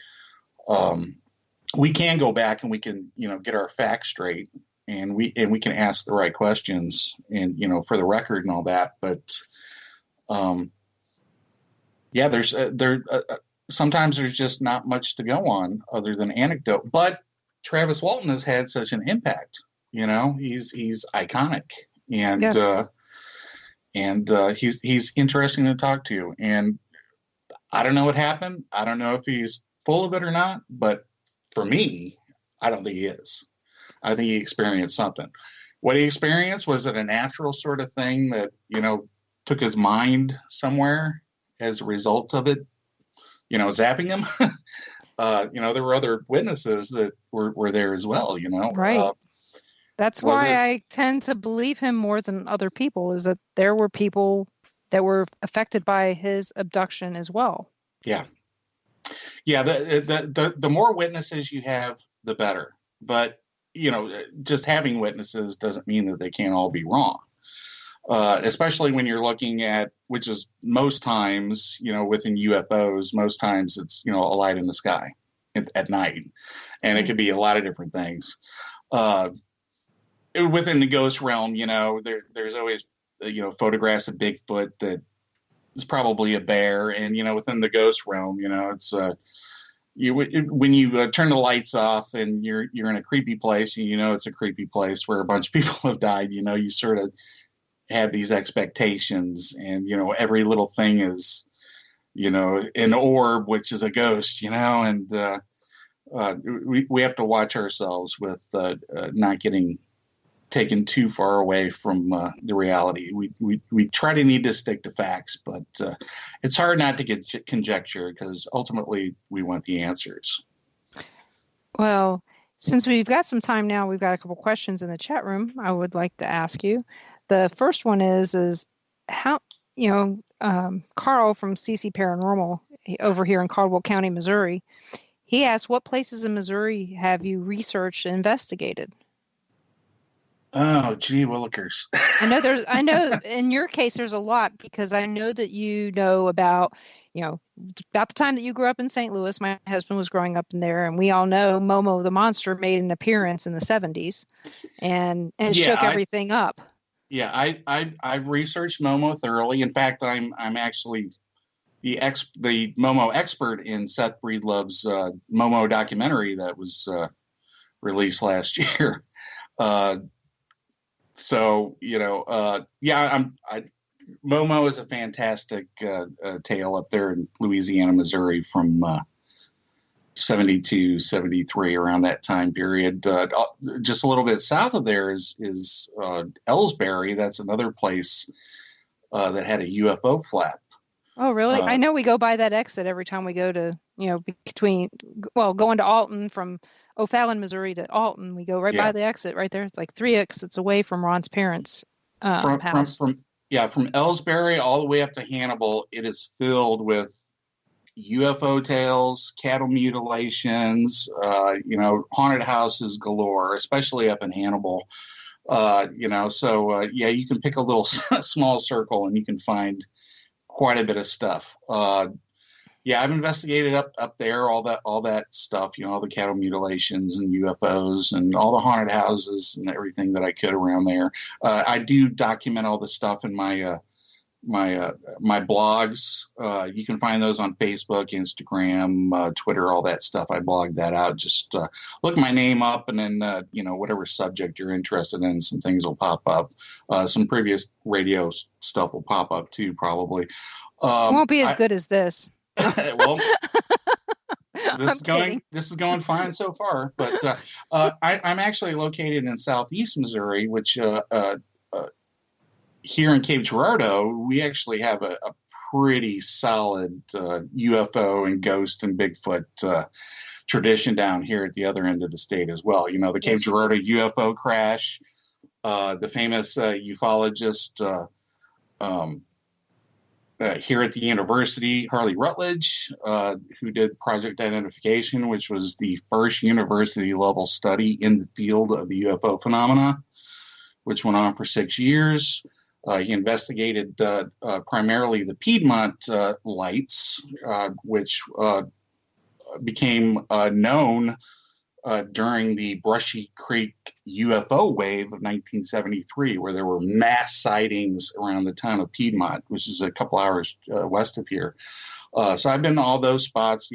We can go back and we can, get our facts straight, and we can ask the right questions and, for the record and all that. But, sometimes there's just not much to go on other than anecdote. But Travis Walton has had such an impact. He's iconic, and yes. He's interesting to talk to. And I don't know what happened. I don't know if he's full of it or not. But for me, I don't think he is. I think he experienced something. What he experienced, was it a natural sort of thing that took his mind somewhere as a result of it? Zapping him. There were other witnesses that were there as well. Right. That's why I tend to believe him more than other people, is that there were people that were affected by his abduction as well. Yeah. Yeah. The more witnesses you have, the better. But, just having witnesses doesn't mean that they can't all be wrong. Especially when you're looking at, which is most times, within UFOs, most times it's, a light in the sky at night. And it could be a lot of different things. Within the ghost realm, there's always, photographs of Bigfoot that is probably a bear. And, within the ghost realm, it's when you turn the lights off and you're in a creepy place, and it's a creepy place where a bunch of people have died, you sort of have these expectations, and every little thing is an orb, which is a ghost, and we have to watch ourselves with not getting taken too far away from the reality. We try to need to stick to facts, but it's hard not to get conjecture, because ultimately we want the answers. Well, since we've got some time now, we've got a couple questions in the chat room I would like to ask you. The first one is how, Carl from CC Paranormal over here in Caldwell County, Missouri, he asked, what places in Missouri have you researched and investigated? Oh, gee willikers. I know in your case, there's a lot, because I know that about the time that you grew up in St. Louis. My husband was growing up in there, and we all know Momo the Monster made an appearance in the 70s and shook everything up. Yeah, I've researched Momo thoroughly. In fact, I'm actually the Momo expert in Seth Breedlove's Momo documentary that was released last year. Momo is a fantastic tale up there in Louisiana, Missouri, from 72, 73, around that time period. Just a little bit south of there is Ellsbury. That's another place that had a UFO flap. Oh, really? I know we go by that exit every time we go to, going to Alton from O'Fallon, Missouri to Alton. We go right by the exit right there. It's like 3 exits away from Ron's parents' house. From Ellsbury all the way up to Hannibal, it is filled with UFO tales, cattle mutilations, haunted houses galore, especially up in Hannibal. You can pick a little small circle and you can find quite a bit of stuff. I've investigated up there, all that stuff, all the cattle mutilations and UFOs and all the haunted houses and everything that I could around there. I do document all the stuff in my blogs. You can find those on Facebook, Instagram, Twitter, all that stuff. I blog that out. Just look my name up, and then whatever subject you're interested in, some things will pop up. Some previous radio stuff will pop up too, probably. It won't be as good as this. Well, this is going fine so far. But I'm actually located in southeast Missouri, which here in Cape Girardeau, we actually have a pretty solid UFO and ghost and Bigfoot tradition down here at the other end of the state as well. The Cape Girardeau UFO crash, the famous ufologist here at the university, Harley Rutledge, who did Project Identification, which was the first university-level study in the field of the UFO phenomena, which went on for 6 years. He investigated primarily the Piedmont lights, which became known during the Brushy Creek UFO wave of 1973, where there were mass sightings around the town of Piedmont, which is a couple hours west of here. So I've been to all those spots,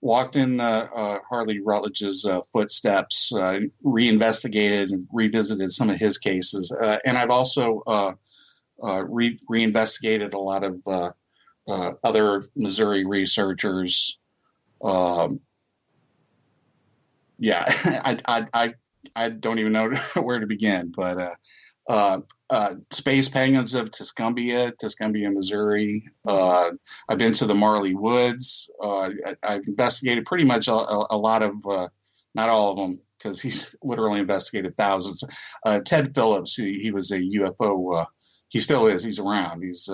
walked in Harley Rutledge's footsteps, reinvestigated and revisited some of his cases. And I've also reinvestigated a lot of other Missouri researchers. I don't even know where to begin, but Space Penguins of Tuscumbia, Missouri. I've been to the Marley Woods. I've investigated pretty much a lot of, not all of them, because he's literally investigated thousands. Ted Phillips, he was a UFO. He still is. He's around. He's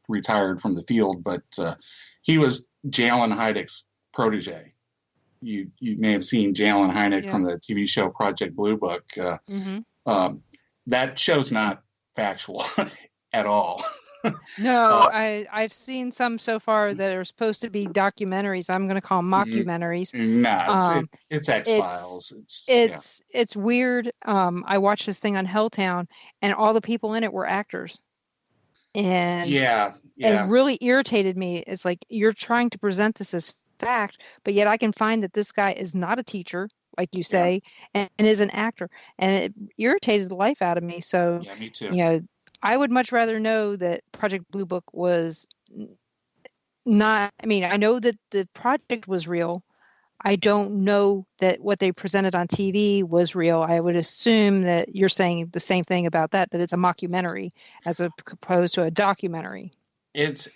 retired from the field, but he was Jalen Hydek's protege. You may have seen Jalen Hynek from the TV show Project Blue Book. That show's not factual at all. No, I've seen some so far that are supposed to be documentaries. I'm going to call them mockumentaries. No, it's X-Files. It's weird. I watched this thing on Helltown, and all the people in it were actors. And it really irritated me. It's like, you're trying to present this as fact, but yet I can find that this guy is not a teacher, like you say, and is an actor, and it irritated the life out of me. So, me too. I would much rather know that Project Blue Book was not. I mean, I know that the project was real. I don't know that what they presented on TV was real. I would assume that you're saying the same thing about that it's a mockumentary as opposed to a documentary. It's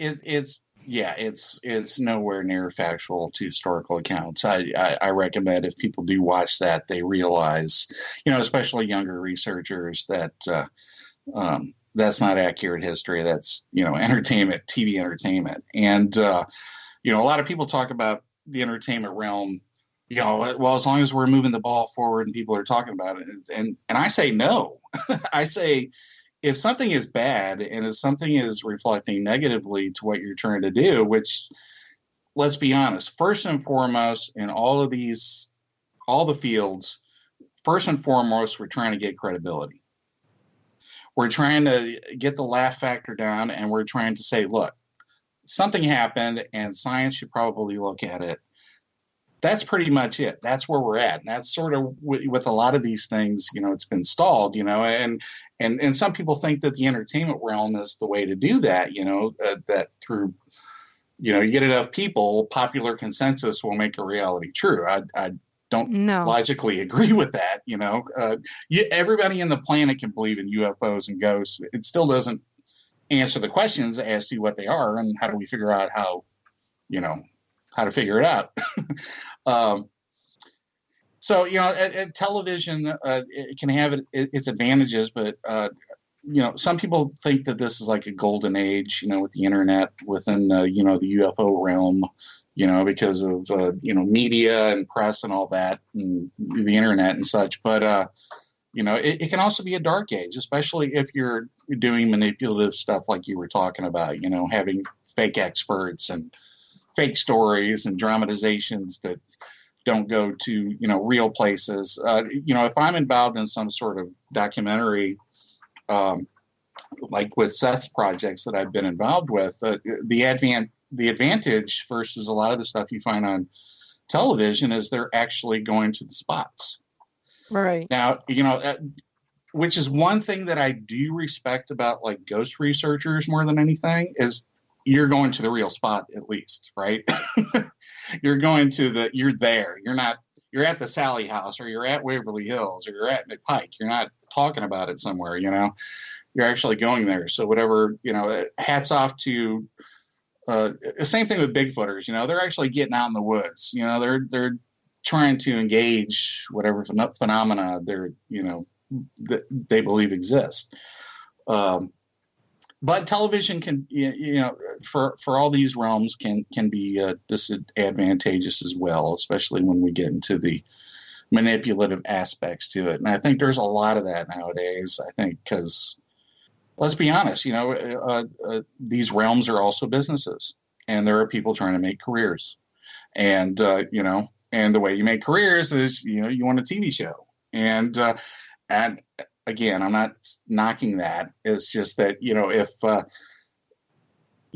nowhere near factual to historical accounts. I recommend if people do watch that, they realize, especially younger researchers, that that's not accurate history. That's, entertainment, TV entertainment. And, a lot of people talk about the entertainment realm, well, as long as we're moving the ball forward and people are talking about it. And I say no. I say, if something is bad and if something is reflecting negatively to what you're trying to do, which, let's be honest, first and foremost, in all the fields, first and foremost, we're trying to get credibility. We're trying to get the laugh factor down, and we're trying to say, look, something happened and science should probably look at it. That's pretty much it. That's where we're at. And that's sort of with a lot of these things, it's been stalled, and some people think that the entertainment realm is the way to do that, that through you get enough people, popular consensus will make a reality true. I don't logically agree with that. Everybody in the planet can believe in UFOs and ghosts. It still doesn't answer the questions as to what they are and how do we figure out how to figure it out. So, television, it can have its advantages, but, some people think that this is like a golden age, with the internet within, the UFO realm, because of, media and press and all that and the internet and such. But, it can also be a dark age, especially if you're doing manipulative stuff like you were talking about, having fake experts and fake stories and dramatizations that don't go to, real places. If I'm involved in some sort of documentary, like with Seth's projects that I've been involved with, the advantage versus a lot of the stuff you find on television is they're actually going to the spots. Right. Now, which is one thing that I do respect about like ghost researchers more than anything is you're going to the real spot at least, right? You're there. You're at the Sally House or you're at Waverly Hills or you're at McPike. You're not talking about it somewhere, you're actually going there. So whatever, hats off to, same thing with Bigfooters, they're actually getting out in the woods, they're trying to engage whatever phenomena they believe exist. But television can, for all these realms can be disadvantageous as well, especially when we get into the manipulative aspects to it. And I think there's a lot of that nowadays. I think because, let's be honest, these realms are also businesses, and there are people trying to make careers, and and the way you make careers is you want a TV show, and again, I'm not knocking that. It's just that,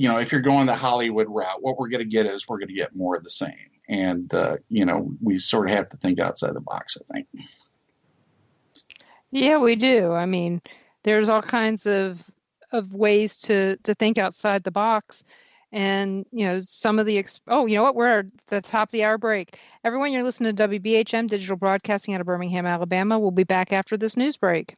if you're going the Hollywood route, what we're going to get is we're going to get more of the same. And, we sort of have to think outside the box, I think. Yeah, we do. I mean, there's all kinds of ways to think outside the box. And, some of the, we're at the top of the hour break. Everyone, you're listening to WBHM Digital Broadcasting out of Birmingham, Alabama. We'll be back after this news break.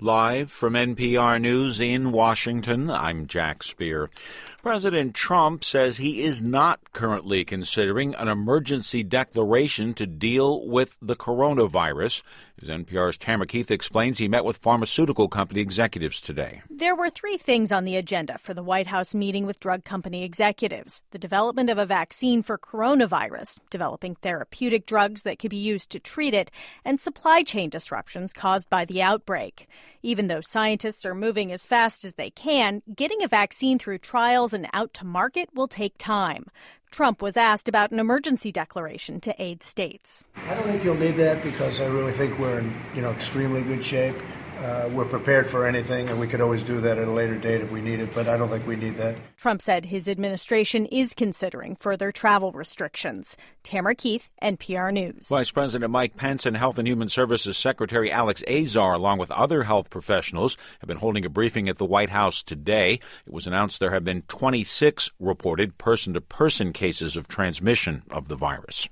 Live from NPR News in Washington, I'm Jack Speer. President Trump says he is not currently considering an emergency declaration to deal with the coronavirus. As NPR's Tamara Keith explains, he met with pharmaceutical company executives today. There were three things on the agenda for the White House meeting with drug company executives: the development of a vaccine for coronavirus, developing therapeutic drugs that could be used to treat it, and supply chain disruptions caused by the outbreak. Even though scientists are moving as fast as they can, getting a vaccine through trials and out to market will take time. Trump was asked about an emergency declaration to aid states. I don't think you'll need that because I really think we're in, extremely good shape. We're prepared for anything, and we could always do that at a later date if we need it, but I don't think we need that. Trump said his administration is considering further travel restrictions. Tamara Keith, NPR News. Vice President Mike Pence and Health and Human Services Secretary Alex Azar, along with other health professionals, have been holding a briefing at the White House today. It was announced there have been 26 reported person-to-person cases of transmission of the virus.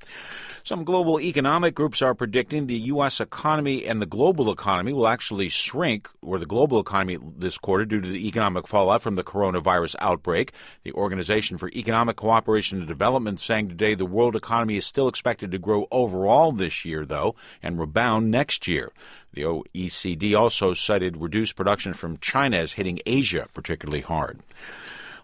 Some global economic groups are predicting the U.S. economy and the global economy will actually shrink, or the global economy this quarter, due to the economic fallout from the coronavirus outbreak. The Organization for Economic Cooperation and Development saying today the world economy is still expected to grow overall this year, though, and rebound next year. The OECD also cited reduced production from China as hitting Asia particularly hard.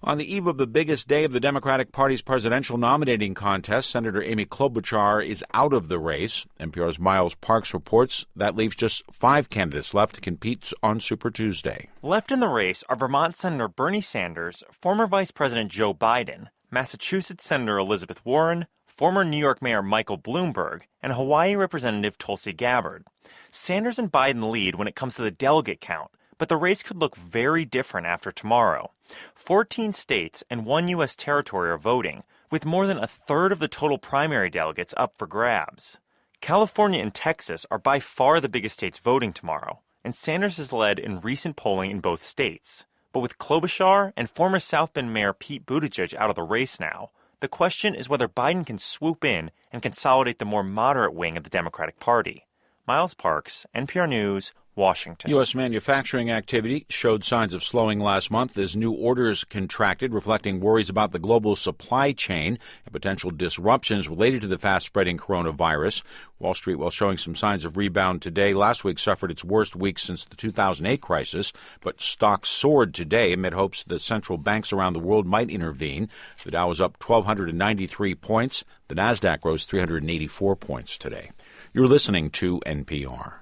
On the eve of the biggest day of the Democratic Party's presidential nominating contest, Senator Amy Klobuchar is out of the race. NPR's Miles Parks reports that leaves just 5 candidates left to compete on Super Tuesday. Left in the race are Vermont Senator Bernie Sanders, former Vice President Joe Biden, Massachusetts Senator Elizabeth Warren, former New York Mayor Michael Bloomberg, and Hawaii Representative Tulsi Gabbard. Sanders and Biden lead when it comes to the delegate count, but the race could look very different after tomorrow. 14 states and 1 U.S. territory are voting, with more than a third of the total primary delegates up for grabs. California and Texas are by far the biggest states voting tomorrow, and Sanders has led in recent polling in both states. But with Klobuchar and former South Bend Mayor Pete Buttigieg out of the race now, the question is whether Biden can swoop in and consolidate the more moderate wing of the Democratic Party. Miles Parks, NPR News, Washington. U.S. manufacturing activity showed signs of slowing last month as new orders contracted, reflecting worries about the global supply chain and potential disruptions related to the fast-spreading coronavirus. Wall Street, while showing some signs of rebound today, last week suffered its worst week since the 2008 crisis, but stocks soared today amid hopes that central banks around the world might intervene. The Dow was up 1,293 points. The Nasdaq rose 384 points today. You're listening to NPR.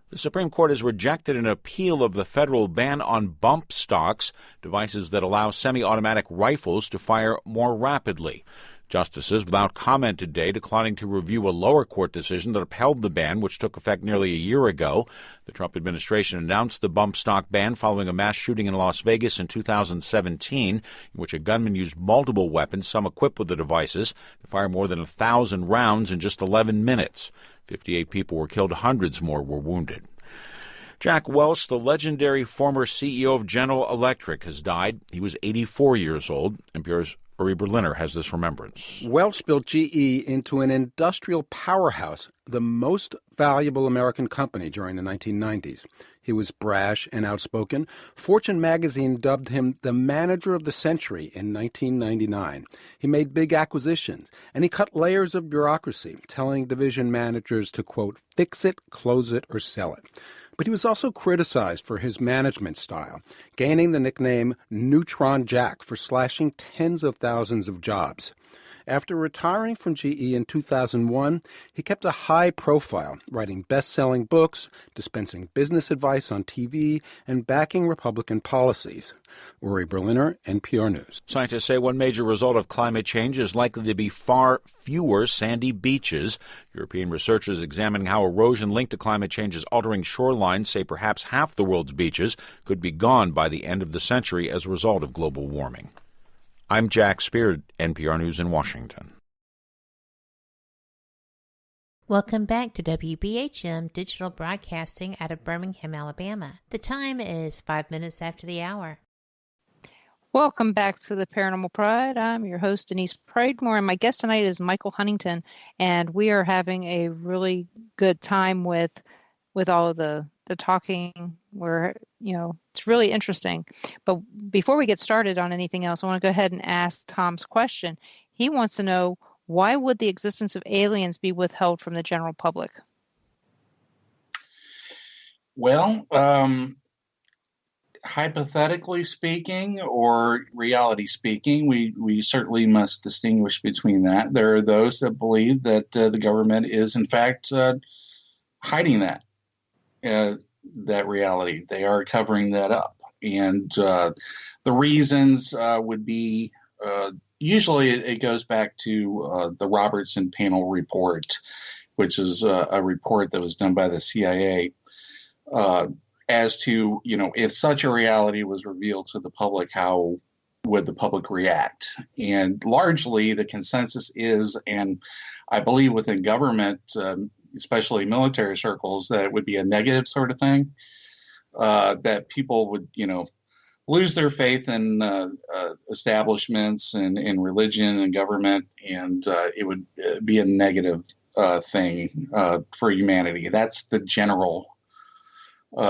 The Supreme Court has rejected an appeal of the federal ban on bump stocks, devices that allow semi-automatic rifles to fire more rapidly. Justices, without comment today, declining to review a lower court decision that upheld the ban, which took effect nearly a year ago. The Trump administration announced the bump stock ban following a mass shooting in Las Vegas in 2017, in which a gunman used multiple weapons, some equipped with the devices, to fire more than 1,000 rounds in just 11 minutes. 58 people were killed, hundreds more were wounded. Jack Welch, the legendary former CEO of General Electric, has died. He was 84 years old. NPR's Uri Berliner has this remembrance. Welch built GE into an industrial powerhouse, the most valuable American company during the 1990s. He was brash and outspoken. Fortune magazine dubbed him the manager of the century in 1999. He made big acquisitions, and he cut layers of bureaucracy, telling division managers to, quote, fix it, close it, or sell it. But he was also criticized for his management style, gaining the nickname Neutron Jack for slashing tens of thousands of jobs. After retiring from GE in 2001, he kept a high profile, writing best-selling books, dispensing business advice on TV, and backing Republican policies. Uri Berliner, NPR News. Scientists say one major result of climate change is likely to be far fewer sandy beaches. European researchers examining how erosion linked to climate change is altering shorelines say perhaps half the world's beaches could be gone by the end of the century as a result of global warming. I'm Jack Spear, NPR News in Washington. Welcome back to WBHM Digital Broadcasting out of Birmingham, Alabama. The time is 5 minutes after the hour. Welcome back to the Paranormal Pride. I'm your host, Denise Pridemore, and my guest tonight is Michael Huntington, and we are having a really good time with all of the talking. Where, it's really interesting. But before we get started on anything else, I want to go ahead and ask Tom's question. He wants to know, why would the existence of aliens be withheld from the general public? Well, hypothetically speaking, or reality speaking, we certainly must distinguish between that. There are those that believe that the government is, in fact, hiding that reality. They are covering that up. And the reasons would be, usually it goes back to the Robertson Panel report, which is a report that was done by the CIA, as to, if such a reality was revealed to the public, how would the public react? And largely the consensus is, and I believe within government, especially military circles, that it would be a negative sort of thing, that people would, lose their faith in establishments and in religion and government, and it would be a negative thing for humanity. That's the general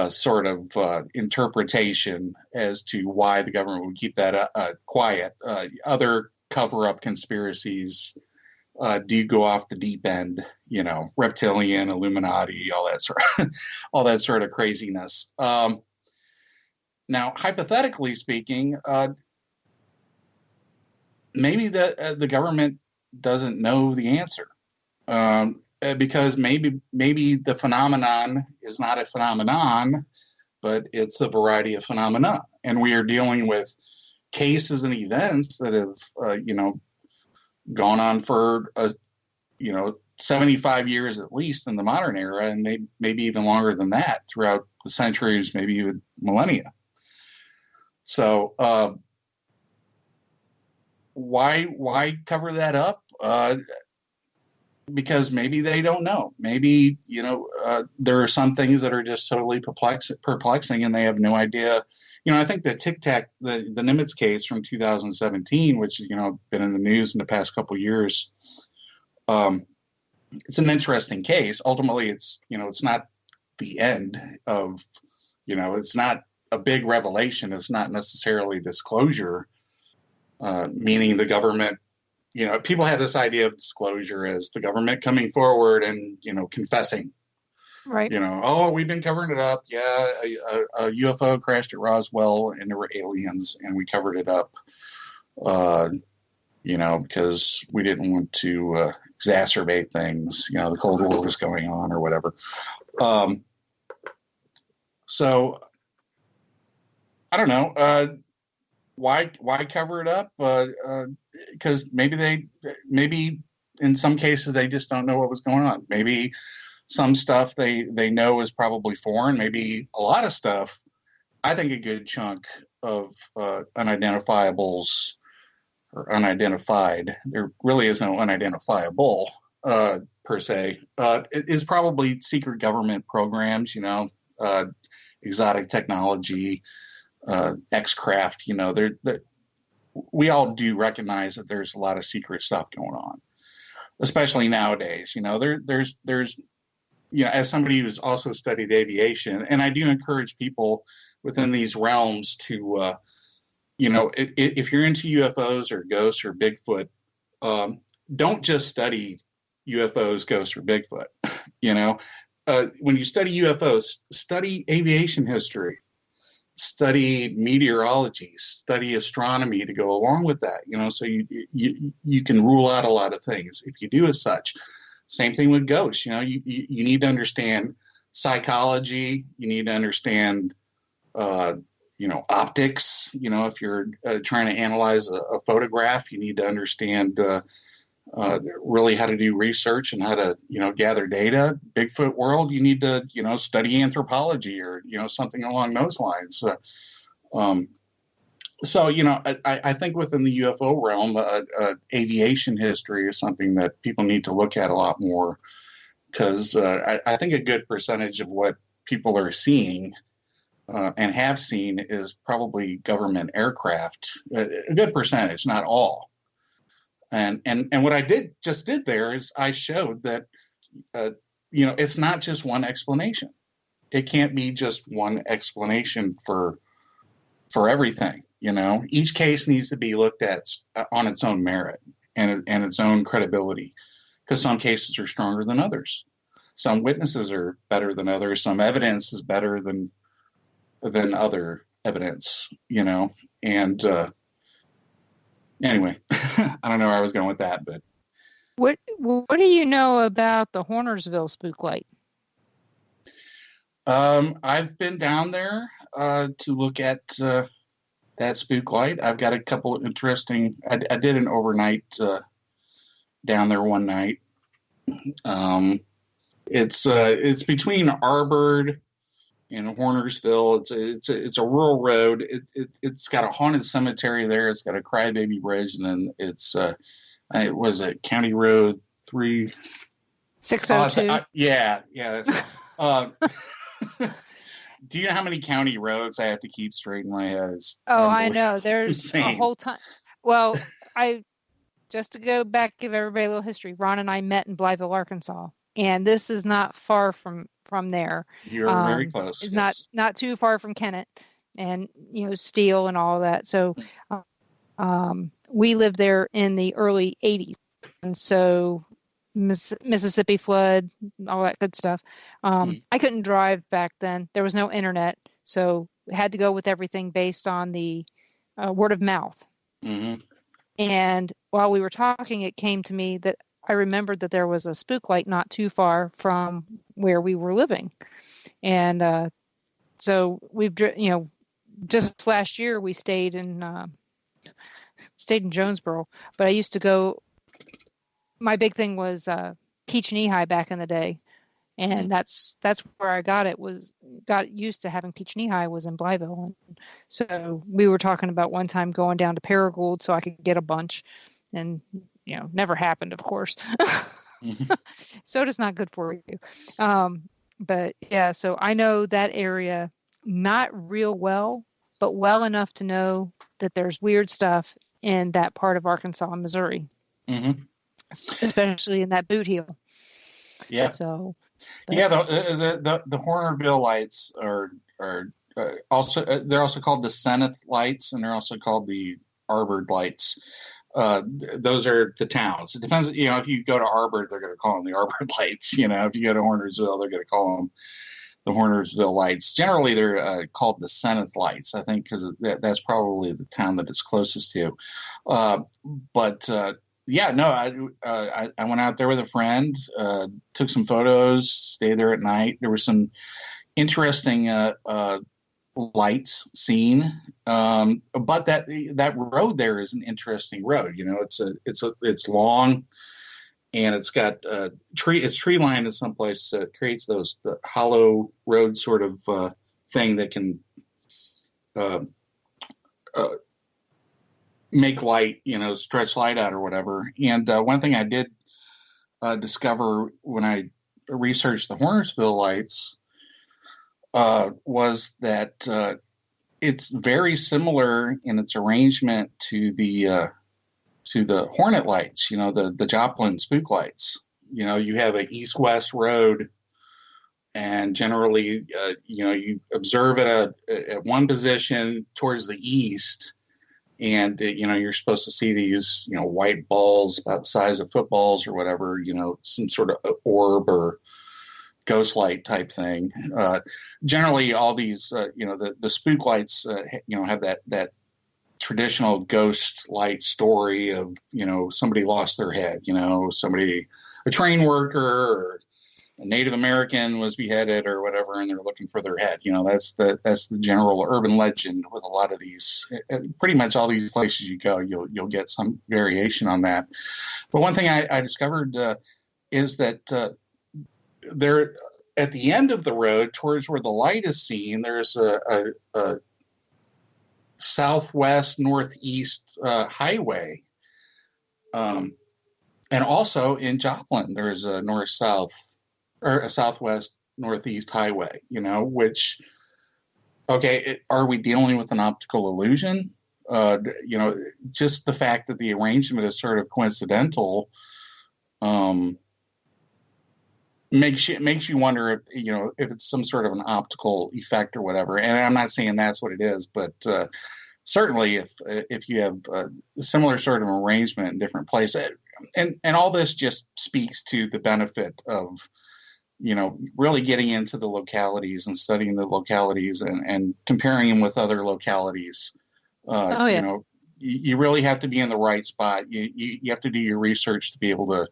sort of interpretation as to why the government would keep that quiet. Other cover-up conspiracies do go off the deep end, reptilian, Illuminati, all that sort of craziness. Now, hypothetically speaking, maybe the government doesn't know the answer, because maybe the phenomenon is not a phenomenon, but it's a variety of phenomena, and we are dealing with cases and events that have, gone on for 75 years at least in the modern era, and maybe even longer than that throughout the centuries, maybe even millennia. So why cover that up? because maybe they don't know. Maybe, there are some things that are just totally perplexing and they have no idea. I think the Tic Tac, the Nimitz case from 2017, which, been in the news in the past couple of years, it's an interesting case. Ultimately, it's not the end of, it's not a big revelation. It's not necessarily disclosure, meaning the government, people have this idea of disclosure as the government coming forward and, confessing. Right. Oh, we've been covering it up. Yeah, a UFO crashed at Roswell and there were aliens and we covered it up, because we didn't want to exacerbate things. The Cold War was going on or whatever. So I don't know. Why cover it up? Because maybe in some cases they just don't know what was going on. Maybe some stuff they know is probably foreign. Maybe a lot of stuff. I think a good chunk of unidentifiables or unidentified. There really is no unidentifiable per se. It is probably secret government programs. Exotic technology. X-craft, we all do recognize that there's a lot of secret stuff going on, especially nowadays. There's as somebody who's also studied aviation, and I do encourage people within these realms to, if you're into UFOs or ghosts or Bigfoot, don't just study UFOs, ghosts, or Bigfoot. When you study UFOs, study aviation history. Study meteorology, study astronomy to go along with that, so you can rule out a lot of things if you do as such. Same thing with ghosts. You need to understand psychology. You need to understand, optics. If you're trying to analyze a photograph, you need to understand really how to do research and how to, gather data. Bigfoot world, you need to, study anthropology or, something along those lines. I think within the UFO realm, aviation history is something that people need to look at a lot more because I think a good percentage of what people are seeing and have seen is probably government aircraft. A good percentage, not all. And what I just did there is I showed that, it's not just one explanation. It can't be just one explanation for everything. Each case needs to be looked at on its own merit and its own credibility, because some cases are stronger than others. Some witnesses are better than others. Some evidence is better than other evidence. And anyway, I don't know where I was going with that, but what do you know about the Hornersville spook light? I've been down there to look at that spook light. I've got a couple of interesting. I did an overnight down there one night. It's between Arbord and Hornersville. It's a rural road. It's got a haunted cemetery there. It's got a crybaby bridge, and then it was a County Road 602. Yeah. Do you know how many county roads I have to keep straight in my head? I know. There's insane. A whole ton. Well, just to go back, give everybody a little history. Ron and I met in Blytheville, Arkansas, and this is not far from there. You're very close. It's yes. not too far from Kennett and Steele and all that. So we lived there in the early 80s, and so Mississippi flood, all that good stuff. I couldn't drive back then. There was no internet, so had to go with everything based on the word of mouth. Mm-hmm. And while we were talking, it came to me that I remembered that there was a spook light not too far from where we were living. And so we've, just last year we stayed in Jonesboro, but I used to go, my big thing was Keach-Nehi back in the day. And that's where I got used to having Keach-Nehi was in Blytheville. And so we were talking about one time going down to Paragould so I could get a bunch, and never happened, of course. Soda's not good for you. But yeah, so I know that area not real well, but well enough to know that there's weird stuff in that part of Arkansas and Missouri, especially in that boot heel. Yeah. So. Yeah, the Hornerville lights are also they're also called the Seneth lights, and they're also called the Arbord lights. Those are the towns. It depends, if you go to Arbord, they're going to call them the Arbord lights. If you go to Hornersville, they're going to call them the Hornersville lights. Generally, they're called the Seneth lights, I think, because that's probably the town that it's closest to. Yeah, no, I went out there with a friend, took some photos, stayed there at night. There were some interesting lights seen, but that road there is an interesting road. It's long, and it's got it's tree lined in some place, so it creates the hollow road sort of thing that can make light, stretch light out or whatever. And one thing I did discover when I researched the Hornersville lights was that it's very similar in its arrangement to the Hornet lights, the Joplin spook lights. You have an east-west road, and generally, you observe it at one position towards the east. And, you're supposed to see these, white balls about the size of footballs or whatever, some sort of orb or ghost light type thing. Generally, all these, the spook lights, have that traditional ghost light story of, somebody lost their head, a train worker or a Native American was beheaded or whatever, and they're looking for their head. That's the general urban legend with a lot of these. Pretty much all these places you go, you'll get some variation on that. But one thing I discovered is that there, at the end of the road, towards where the light is seen, there's a southwest northeast highway, and also in Joplin there's a north-south. Or a southwest northeast highway, which, are we dealing with an optical illusion? Just the fact that the arrangement is sort of coincidental makes you wonder if it's some sort of an optical effect or whatever. And I'm not saying that's what it is, but certainly if you have a similar sort of arrangement in different places, and all this just speaks to the benefit of really getting into the localities and studying the localities and comparing them with other localities. You really have to be in the right spot. You have to do your research to be able to,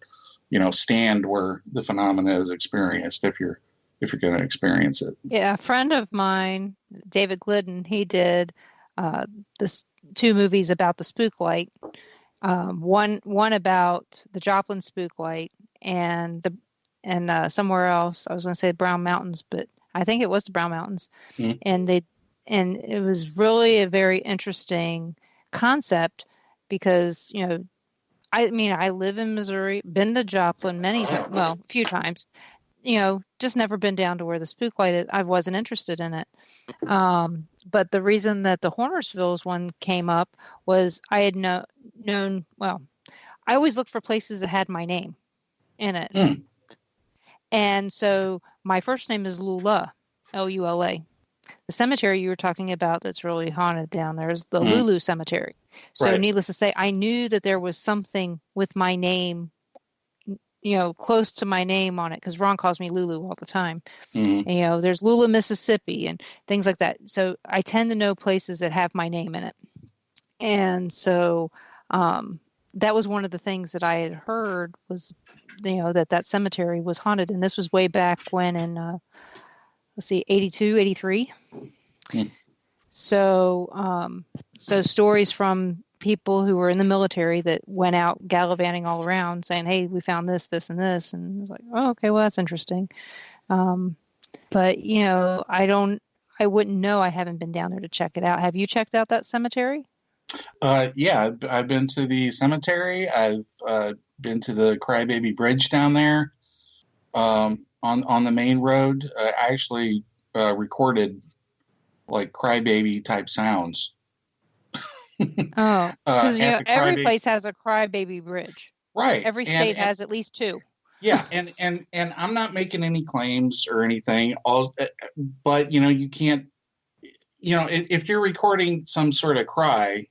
stand where the phenomena is experienced if you're going to experience it. Yeah, a friend of mine, David Glidden, he did this 2 movies about the spook light. One about the Joplin spook light and somewhere else, I was going to say Brown Mountains, but I think it was the Brown Mountains. Mm-hmm. And it was really a very interesting concept because, I live in Missouri, been to Joplin a few times, just never been down to where the spook light is. I wasn't interested in it. But the reason that the Hornersville's one came up was I had known, I always looked for places that had my name in it. Mm. And so my first name is Lula, Lula. The cemetery you were talking about that's really haunted down there is the Lulu Cemetery. So needless to say, I knew that there was something with my name, close to my name on it, because Ron calls me Lulu all the time. Mm-hmm. And, there's Lula, Mississippi and things like that. So I tend to know places that have my name in it. And so that was one of the things that I had heard was that cemetery was haunted. And this was way back when in, 82, 83. Mm. So stories from people who were in the military that went out gallivanting all around saying, hey, we found this, this, and this. And I was like, oh, okay, well, that's interesting. But, I wouldn't know. I haven't been down there to check it out. Have you checked out that cemetery? Yeah, I've been to the cemetery. I've been to the Crybaby Bridge down there on the main road. I actually recorded like crybaby type sounds. Oh, because every Crybaby, place has a crybaby bridge. right? Every state has at least two. Yeah, and I'm not making any claims or anything. But you can't. If you're recording some sort of cry,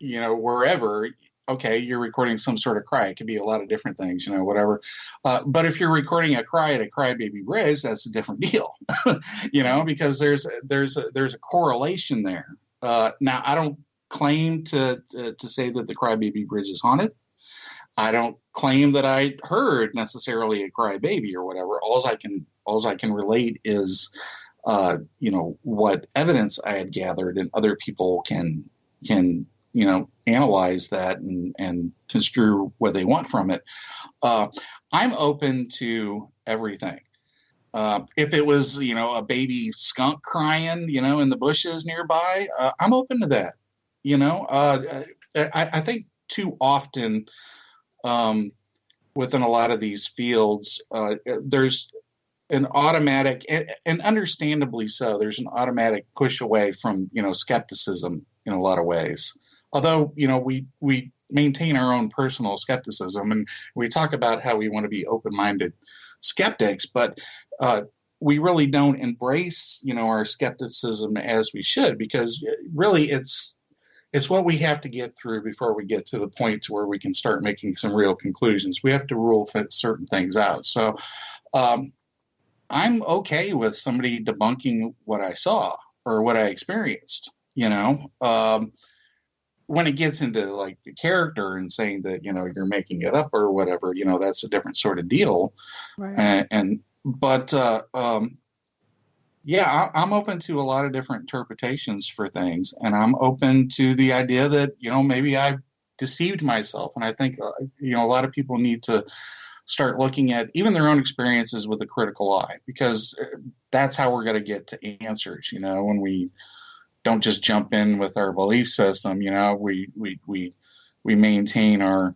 wherever, okay, you're recording some sort of cry. It could be a lot of different things, whatever. But if you're recording a cry at a crybaby bridge, that's a different deal, because there's a correlation there. Now, I don't claim to say that the crybaby bridge is haunted. I don't claim that I heard necessarily a crybaby or whatever. All I can relate is, what evidence I had gathered, and other people can analyze that and construe what they want from it. I'm open to everything. If it was, a baby skunk crying, in the bushes nearby, I'm open to that. I think too often within a lot of these fields, there's an automatic, and understandably so, there's an automatic push away from, skepticism in a lot of ways. Although, we maintain our own personal skepticism, and we talk about how we want to be open-minded skeptics, but we really don't embrace, our skepticism as we should, because really it's what we have to get through before we get to the point to where we can start making some real conclusions. We have to rule certain things out. So I'm okay with somebody debunking what I saw or what I experienced, when it gets into like the character and saying that, you're making it up or whatever, that's a different sort of deal. Right. Yeah, I'm open to a lot of different interpretations for things, and I'm open to the idea that, maybe I deceived myself. And I think, a lot of people need to start looking at even their own experiences with a critical eye, because that's how we're going to get to answers, when we don't just jump in with our belief system, we maintain our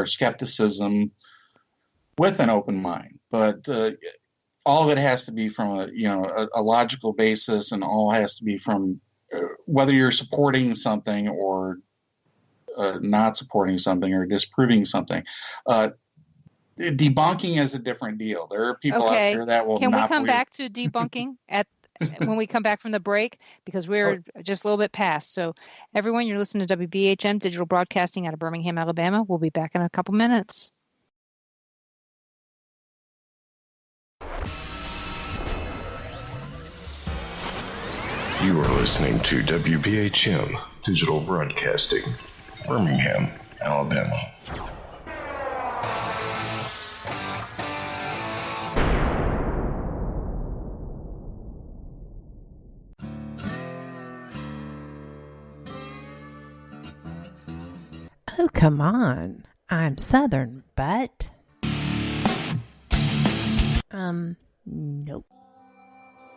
skepticism with an open mind. But all of it has to be from a logical basis, and all has to be from whether you're supporting something or not supporting something or disproving something. Debunking is a different deal. There are people out there that will. Can we come back to debunking when we come back from the break, because we're just a little bit past. So everyone, you're listening to WBHM Digital Broadcasting out of Birmingham, Alabama. We'll be back in a couple minutes. You are listening to WBHM Digital Broadcasting, Birmingham, Alabama. Oh, come on. I'm Southern, but... Nope.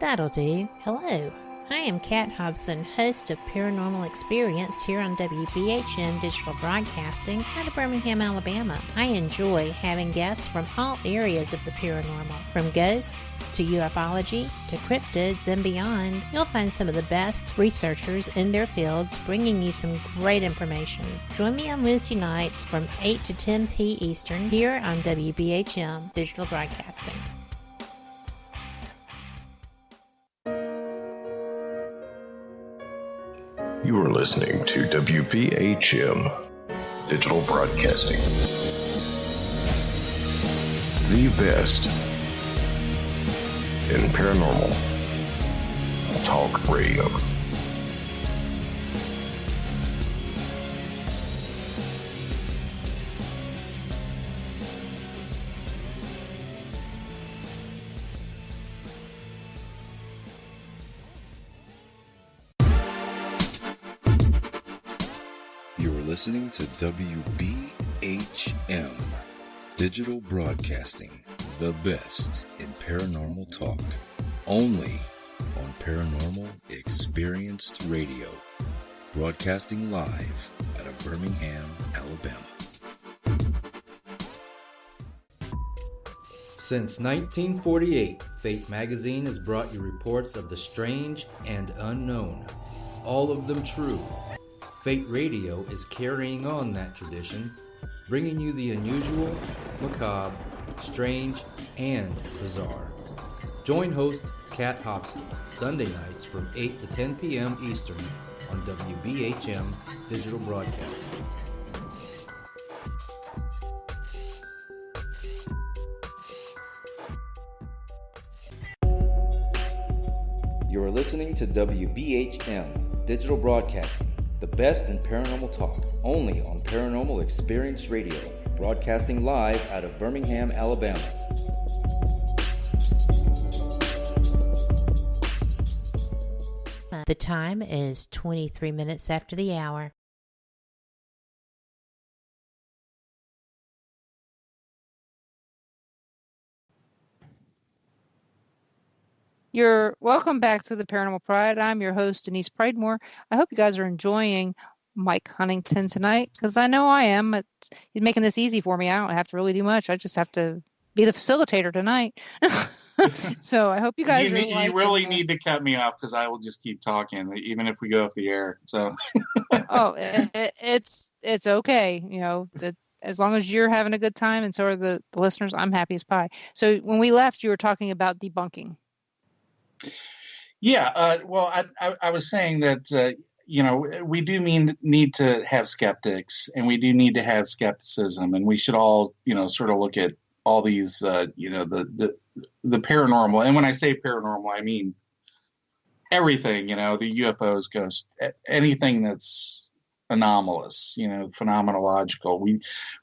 That'll do. Hello. I am Kat Hobson, host of Paranormal Experience here on WBHM Digital Broadcasting out of Birmingham, Alabama. I enjoy having guests from all areas of the paranormal, from ghosts to ufology to cryptids and beyond. You'll find some of the best researchers in their fields bringing you some great information. Join me on Wednesday nights from 8 to 10 p. Eastern here on WBHM Digital Broadcasting. You are listening to WBHM Digital Broadcasting, the best in paranormal talk radio. Listening to WBHM Digital Broadcasting, the best in paranormal talk, only on Paranormal Experienced Radio. broadcasting live out of Birmingham, Alabama. Since 1948, Fate magazine has brought you reports of the strange and unknown, all of them true. Fate Radio is carrying on that tradition, bringing you the unusual, macabre, strange, and bizarre. Join host Kat Hobson Sunday nights from 8 to 10 p.m. Eastern on WBHM Digital Broadcasting. You are listening to WBHM Digital Broadcasting, the best in paranormal talk, only on Paranormal Experience Radio, broadcasting live out of Birmingham, Alabama. The time is 23 minutes after the hour. You're welcome back to the Paranormal Pride. I'm your host, Denise Pridemore. I hope you guys are enjoying Mike Huntington tonight, because I know I am. He's making this easy for me. I don't have to really do much. I just have to be the facilitator tonight. So I hope you guys you really need to cut me off, because I will just keep talking even if we go off the air. So it's okay, as long as you're having a good time and so are the listeners, I'm happy as pie. So when we left, you were talking about debunking. Yeah, well, I was saying that we do need to have skeptics, and we do need to have skepticism, and we should all sort of look at all these the paranormal. And when I say paranormal, I mean everything, the UFOs, ghosts, anything that's anomalous, phenomenological.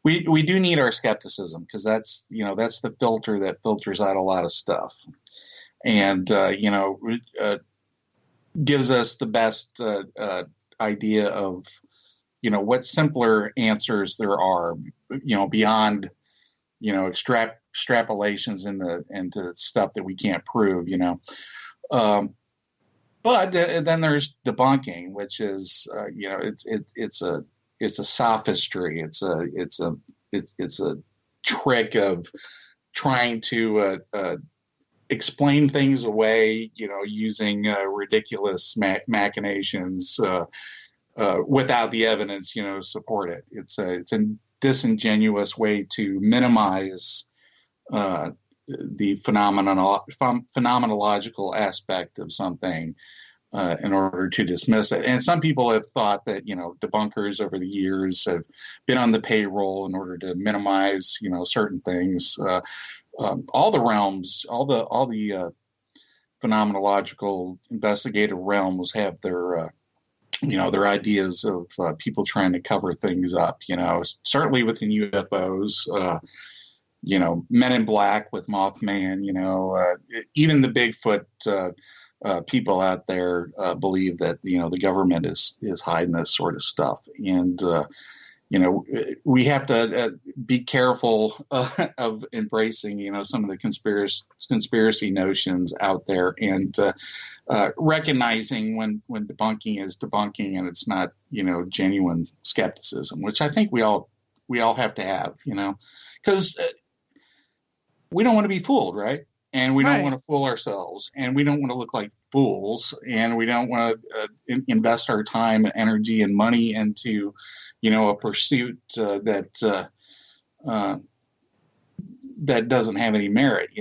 We do need our skepticism, because that's the filter that filters out a lot of stuff, and gives us the best idea of what simpler answers there are, beyond extrapolations into stuff that we can't prove, but then there's debunking, which is it's a sophistry. It's a trick of trying to explain things away, using ridiculous machinations without the evidence, support it. It's a disingenuous way to minimize the phenomenological aspect of something in order to dismiss it. And some people have thought that debunkers over the years have been on the payroll in order to minimize certain things. All the realms, all the phenomenological investigative realms have their their ideas of people trying to cover things up, certainly within UFOs, Men in Black with Mothman, even the Bigfoot people out there believe that, the government is hiding this sort of stuff. And, we have to be careful of embracing, some of the conspiracy notions out there, and recognizing when debunking is debunking and it's not, genuine skepticism, which I think we all have to have, because we don't want to be fooled, right? And we don't want to fool ourselves, and we don't want to look like fools, and we don't want to invest our time, energy, and money into, a pursuit that doesn't have any merit,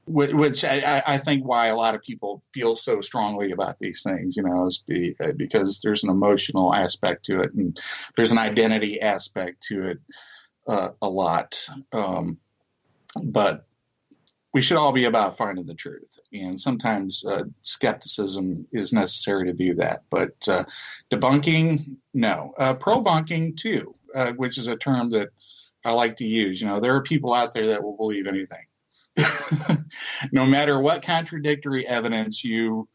which I think why a lot of people feel so strongly about these things, is because there's an emotional aspect to it, and there's an identity aspect to it a lot. But we should all be about finding the truth. And sometimes skepticism is necessary to do that. But debunking, no. Pro-bunking, too, which is a term that I like to use. There are people out there that will believe anything. No matter what contradictory evidence you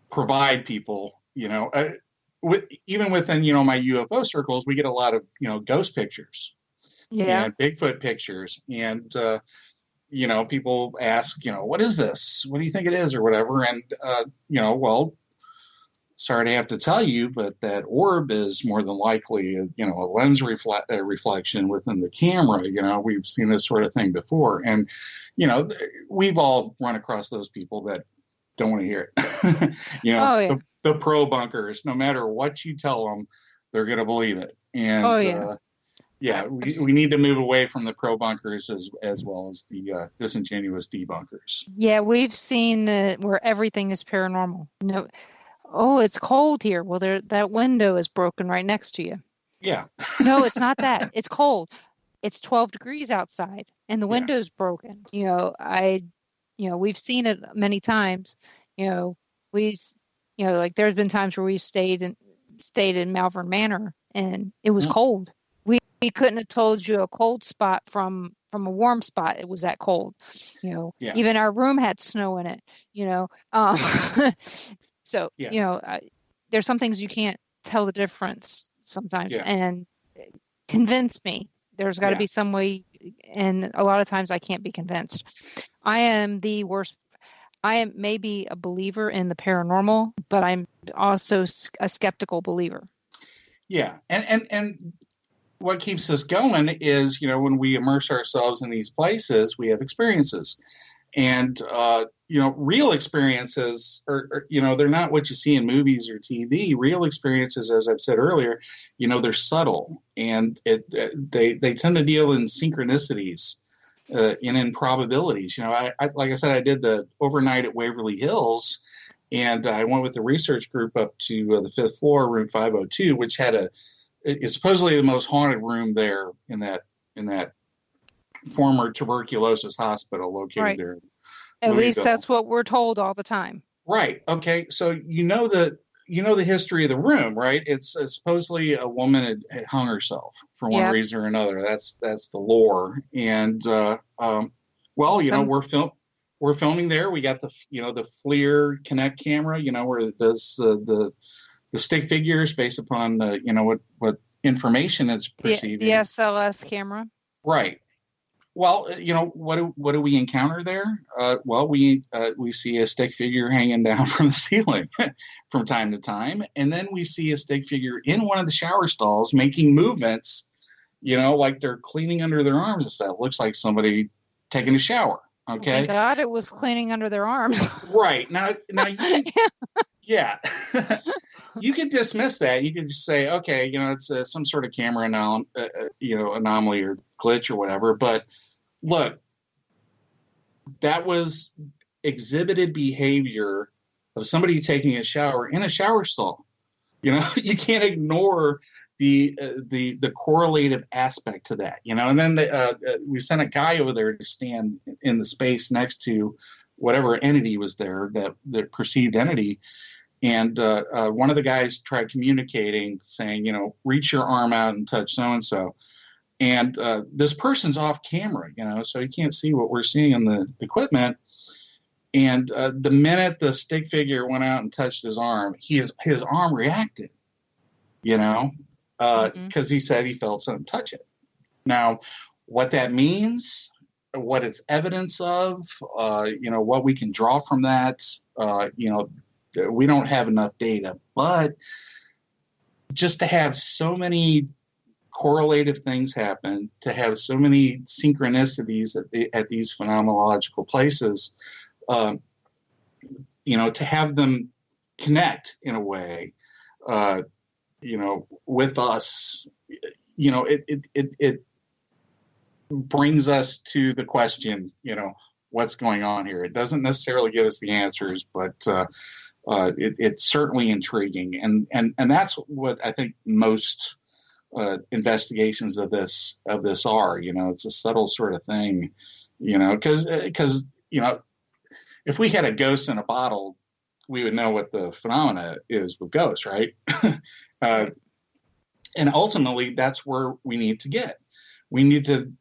provide people, even within, my UFO circles, we get a lot of, ghost pictures. Yeah, Bigfoot pictures. And, people ask, what is this? What do you think it is or whatever? And, well, sorry to have to tell you, but that orb is more than likely, a lens reflection within the camera. We've seen this sort of thing before. And, we've all run across those people that don't want to hear it. Oh, yeah. The pro bunkers, no matter what you tell them, they're going to believe it. And, we need to move away from the pro bunkers as well as the disingenuous debunkers. Yeah, we've seen where everything is paranormal. No, oh, it's cold here. Well, that window is broken right next to you. Yeah. No, it's not that. It's cold. It's 12 degrees outside, and the window's broken. We've seen it many times. Like there's been times where we've stayed in Malvern Manor, and it was cold. We couldn't have told you a cold spot from a warm spot. It was that cold. Even our room had snow in it. So there's some things you can't tell the difference sometimes, and convince me. There's got to be some way, and a lot of times I can't be convinced. I am the worst. I am maybe a believer in the paranormal, but I'm also a skeptical believer. Yeah, and what keeps us going is, when we immerse ourselves in these places, we have experiences. And, real experiences are, they're not what you see in movies or TV. Real experiences, as I've said earlier, they're subtle, and they tend to deal in synchronicities and in probabilities. I like I said, I did the overnight at Waverly Hills, and I went with the research group up to the 5th floor, room 502, which had it's supposedly the most haunted room there in that former tuberculosis hospital located there. At least that's what we're told all the time. Right. Okay. So the history of the room, right? It's supposedly a woman had hung herself for one reason or another. That's the lore. And we're filming there. We got the FLIR Connect camera, where it does the stick figures based upon what information it's perceiving. The SLS camera. Right. Well, what do we encounter there? We see a stick figure hanging down from the ceiling from time to time, and then we see a stick figure in one of the shower stalls making movements, like they're cleaning under their arms and stuff. Looks like somebody taking a shower. Okay. Thank God it was cleaning under their arms. Right. Now yeah. You could dismiss that. You could just say, okay, it's some sort of camera anomaly or glitch or whatever. But look, that was exhibited behavior of somebody taking a shower in a shower stall. You can't ignore the correlative aspect to that. And then we sent a guy over there to stand in the space next to whatever entity was there, that perceived entity. And one of the guys tried communicating, saying, reach your arm out and touch so-and-so. And this person's off camera, so he can't see what we're seeing on the equipment. And the minute the stick figure went out and touched his arm, his arm reacted, because he said he felt something touch it. Now, what that means, what it's evidence of, what we can draw from that, we don't have enough data, but just to have so many correlative things happen, to have so many synchronicities at these phenomenological places, to have them connect in a way, with us, it brings us to the question, what's going on here? It doesn't necessarily give us the answers, but it's certainly intriguing, and that's what I think most investigations of this are. It's a subtle sort of thing, because if we had a ghost in a bottle, we would know what the phenomena is with ghosts, right? And ultimately, that's where we need to get. We need to,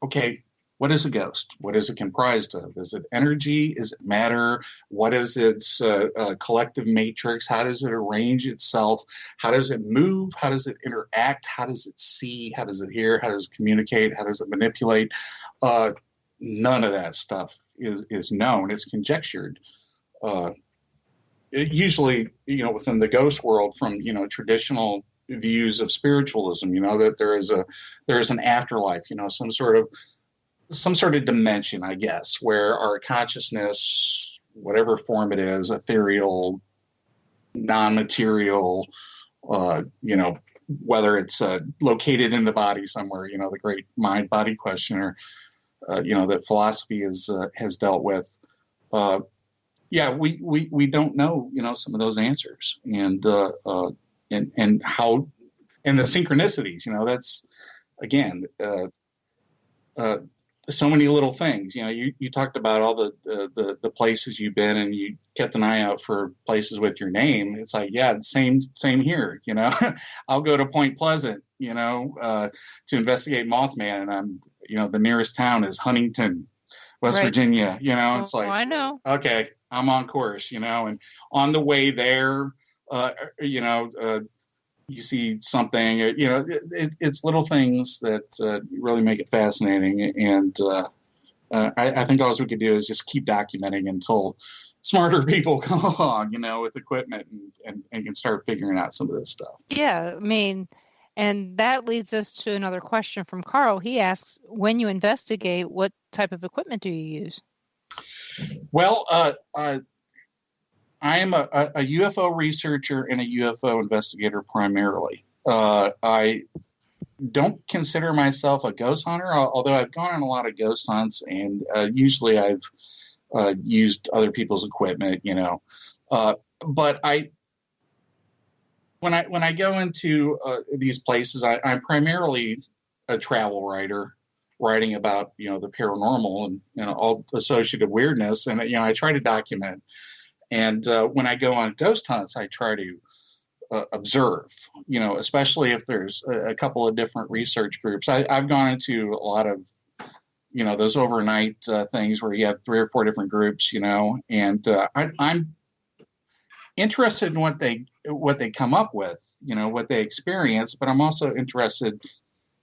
okay, what is a ghost? What is it comprised of? Is it energy? Is it matter? What is its collective matrix? How does it arrange itself? How does it move? How does it interact? How does it see? How does it hear? How does it communicate? How does it manipulate? none of that stuff is known. It's conjectured. Usually, within the ghost world, from traditional views of spiritualism, that there is an afterlife, some sort of dimension, I guess, where our consciousness, whatever form it is, ethereal, non-material, whether it's located in the body somewhere, the great mind-body question, or that philosophy has dealt with. We don't know, some of those answers, and how, and the synchronicities, that's, again, so many little things. You talked about all the places you've been, and you kept an eye out for places with your name. It's like, same here. I'll go to Point Pleasant, to investigate Mothman, and I'm, the nearest town is Huntington, West Virginia. It's like, I know. Okay, I'm on course. And on the way there, you see something, it's little things that really make it fascinating. And I think all we could do is just keep documenting until smarter people come along, with equipment and can start figuring out some of this stuff. Yeah, I mean, and that leads us to another question from Carl. He asks, when you investigate, what type of equipment do you use? Well, I am a UFO researcher and a UFO investigator primarily. I don't consider myself a ghost hunter, although I've gone on a lot of ghost hunts, and usually I've used other people's equipment, But when I go into these places, I'm primarily a travel writer, writing about the paranormal and all associated weirdness, and I try to document. And when I go on ghost hunts, I try to observe, especially if there's a couple of different research groups. I've gone into a lot of, those overnight things where you have 3 or 4 different groups, and I'm interested in what they come up with, what they experience, but I'm also interested,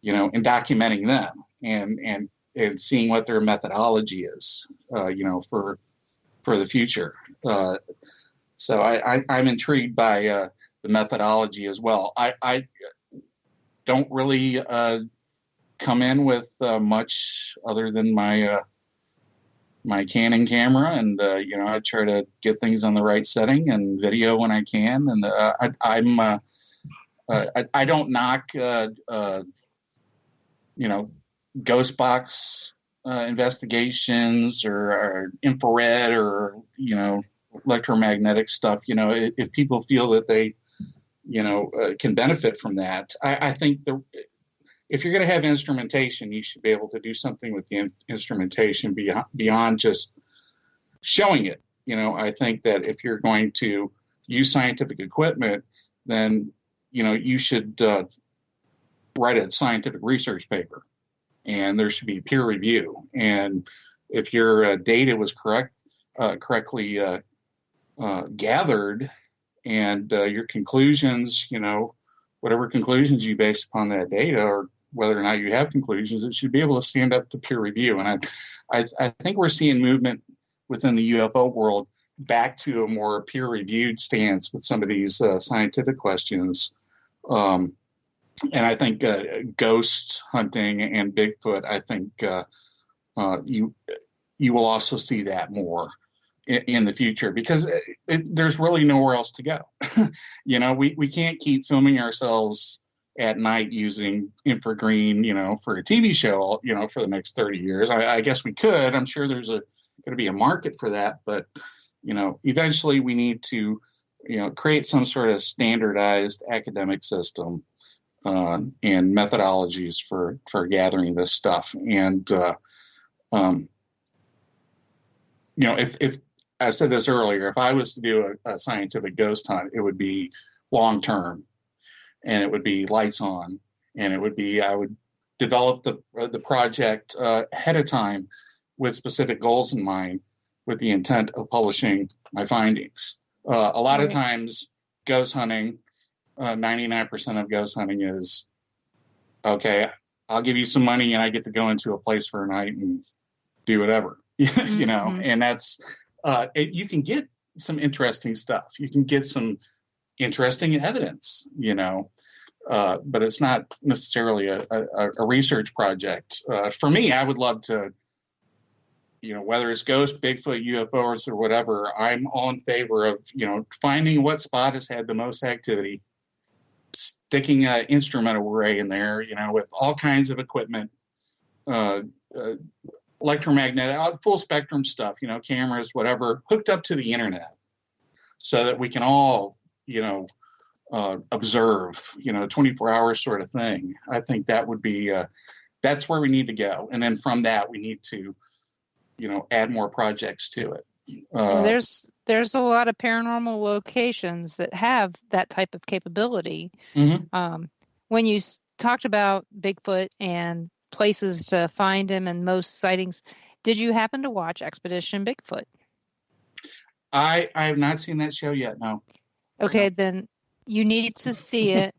in documenting them and seeing what their methodology is, for the future. So I'm intrigued by the methodology as well. I don't really come in with much other than my Canon camera, and I try to get things on the right setting and video when I can. And I don't knock ghost box investigations or infrared or electromagnetic stuff. If people feel that they can benefit from that, I think if you're going to have instrumentation, you should be able to do something with the instrumentation beyond just showing it. I think that if you're going to use scientific equipment, then you should write a scientific research paper, and there should be peer review. And if your data was correctly gathered, and your conclusions, whatever conclusions you base upon that data, or whether or not you have conclusions, it should be able to stand up to peer review. And I think we're seeing movement within the UFO world back to a more peer-reviewed stance with some of these scientific questions. And I think ghost hunting and Bigfoot, I think you will also see that more in the future, because there's really nowhere else to go. We can't keep filming ourselves at night using infragreen, for a TV show, for the next 30 years. I guess we could. I'm sure there's going to be a market for that, but eventually we need to, create some sort of standardized academic system and methodologies for gathering this stuff. And if I said this earlier, if I was to do a scientific ghost hunt, it would be long term, and it would be lights on, and it would be, I would develop the project ahead of time with specific goals in mind, with the intent of publishing my findings. A lot of times, ghost hunting, 99% of ghost hunting is, okay, I'll give you some money and I get to go into a place for a night and do whatever, you know, Mm-hmm. and that's, you can get some interesting stuff. You can get some interesting evidence, you know, but it's not necessarily a research project. For me, I would love to, you know, whether it's ghost, Bigfoot, UFOs, or whatever, I'm all in favor of, you know, finding what spot has had the most activity, sticking an instrument array in there, you know, with all kinds of equipment, electromagnetic, full spectrum stuff, you know, cameras, whatever, hooked up to the internet so that we can all, you know, observe, you know, 24 hours sort of thing. I think that would be, that's where we need to go. And then from that, we need to, you know, add more projects to it. There's a lot of paranormal locations that have that type of capability. Mm-hmm. When you talked about Bigfoot and places to find him and most sightings, did you happen to watch Expedition Bigfoot? I have not seen that show yet. No. Okay, then you need to see it.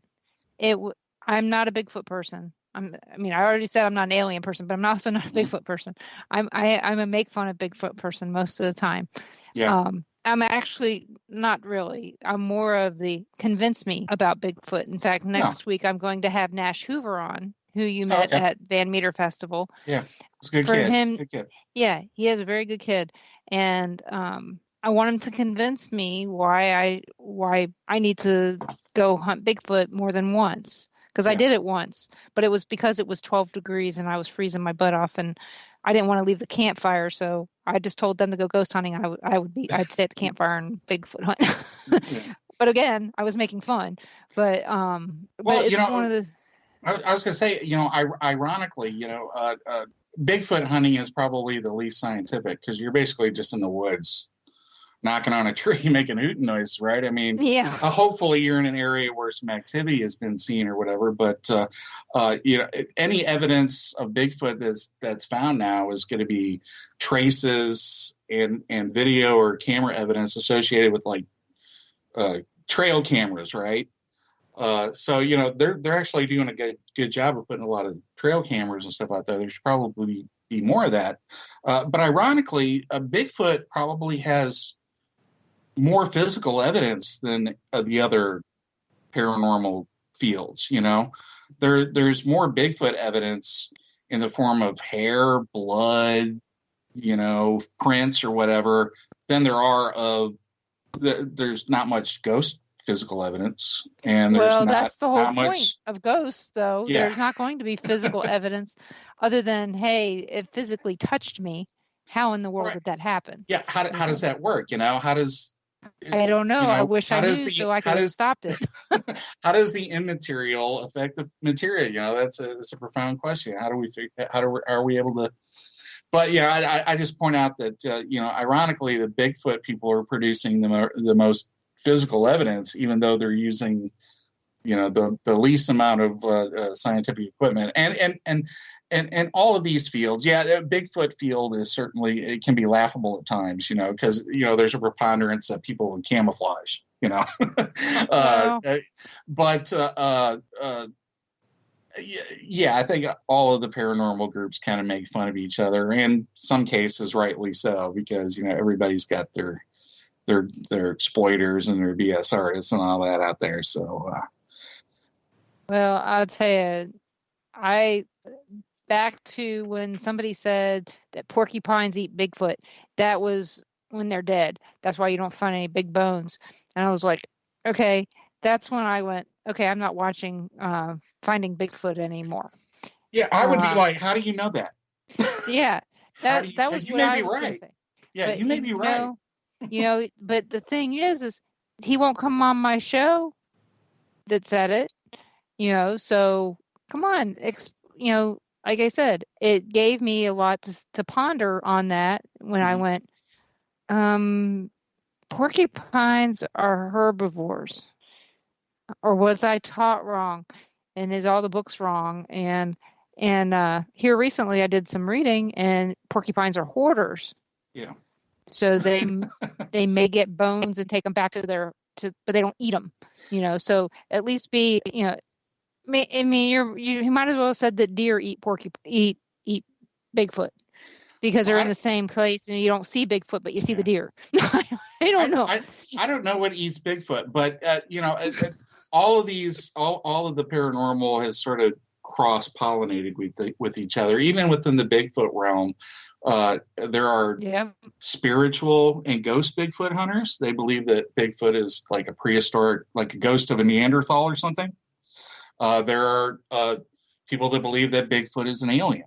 I'm not a Bigfoot person. I already said I'm not an alien person, but I'm also not a Bigfoot person. I'm a make fun of Bigfoot person most of the time. Yeah. I'm actually not really. I'm more of the convince me about Bigfoot. In fact, next week I'm going to have Nash Hoover on, who you met at Van Meter Festival. Yeah, it's a good For kid. him, Good kid. Yeah, he is a very good kid, and I want him to convince me why I need to go hunt Bigfoot more than once. Because I did it once, but it was because it was 12 degrees and I was freezing my butt off, and I didn't want to leave the campfire, so I just told them to go ghost hunting. I'd stay at the campfire and Bigfoot hunt. But again, I was making fun. But but it's one of the. I was going to say, you know, ironically, you know, Bigfoot hunting is probably the least scientific because you're basically just in the woods, knocking on a tree, making hooting noise, right? I mean, hopefully you're in an area where some activity has been seen or whatever. But you know, any evidence of Bigfoot that's found now is going to be traces and video or camera evidence associated with like trail cameras, right? So you know, they're actually doing a good job of putting a lot of trail cameras and stuff out there. There should probably be more of that. But ironically, Bigfoot probably has more physical evidence than the other paranormal fields. You know, there's more Bigfoot evidence in the form of hair, blood, you know, prints or whatever than there are of there's not much ghost physical evidence. And there's that's the whole point of ghosts, though. Yeah. There's not going to be physical evidence other than, hey, it physically touched me. How in the world did that happen? Yeah. How does that work? You know, how does I don't know. You know, I wish I knew so I could have stopped it. How does the immaterial affect the material? You know, that's a profound question. How are we able to? But yeah, I just point out that you know, ironically, the Bigfoot people are producing the most physical evidence, even though they're using, you know, the least amount of scientific equipment, and all of these fields. Yeah, a Bigfoot field is certainly, it can be laughable at times, you know, because, you know, there's a preponderance of people in camouflage, you know. But yeah, I think all of the paranormal groups kind of make fun of each other, and some cases rightly so, because, you know, everybody's got their exploiters and their BS artists and all that out there. So, well, I'll tell you, back to when somebody said that porcupines eat Bigfoot, that was when they're dead. That's why you don't find any big bones. And I was like, okay, that's when I went, okay, I'm not watching Finding Bigfoot anymore. Yeah, I would be like, how do you know that? Yeah, that was what I was going to say. Yeah, but you may be right. You know, but the thing is he won't come on my show that said it, you know, so come on, you know, like I said, it gave me a lot to ponder on that when I went, porcupines are herbivores, or was I taught wrong? And is all the books wrong? And here recently I did some reading, and porcupines are hoarders. Yeah. So they may get bones and take them back but they don't eat them, you know. So at least be, you know, I mean, you might as well have said that deer eat Bigfoot. because they're in the same place and you don't see Bigfoot, but you see the deer. I don't know. I don't know what eats Bigfoot, but all of the paranormal has sort of cross-pollinated with each other. Even within the Bigfoot realm, there are spiritual and ghost Bigfoot hunters. They believe that Bigfoot is like a prehistoric, like a ghost of a Neanderthal or something. There are people that believe that Bigfoot is an alien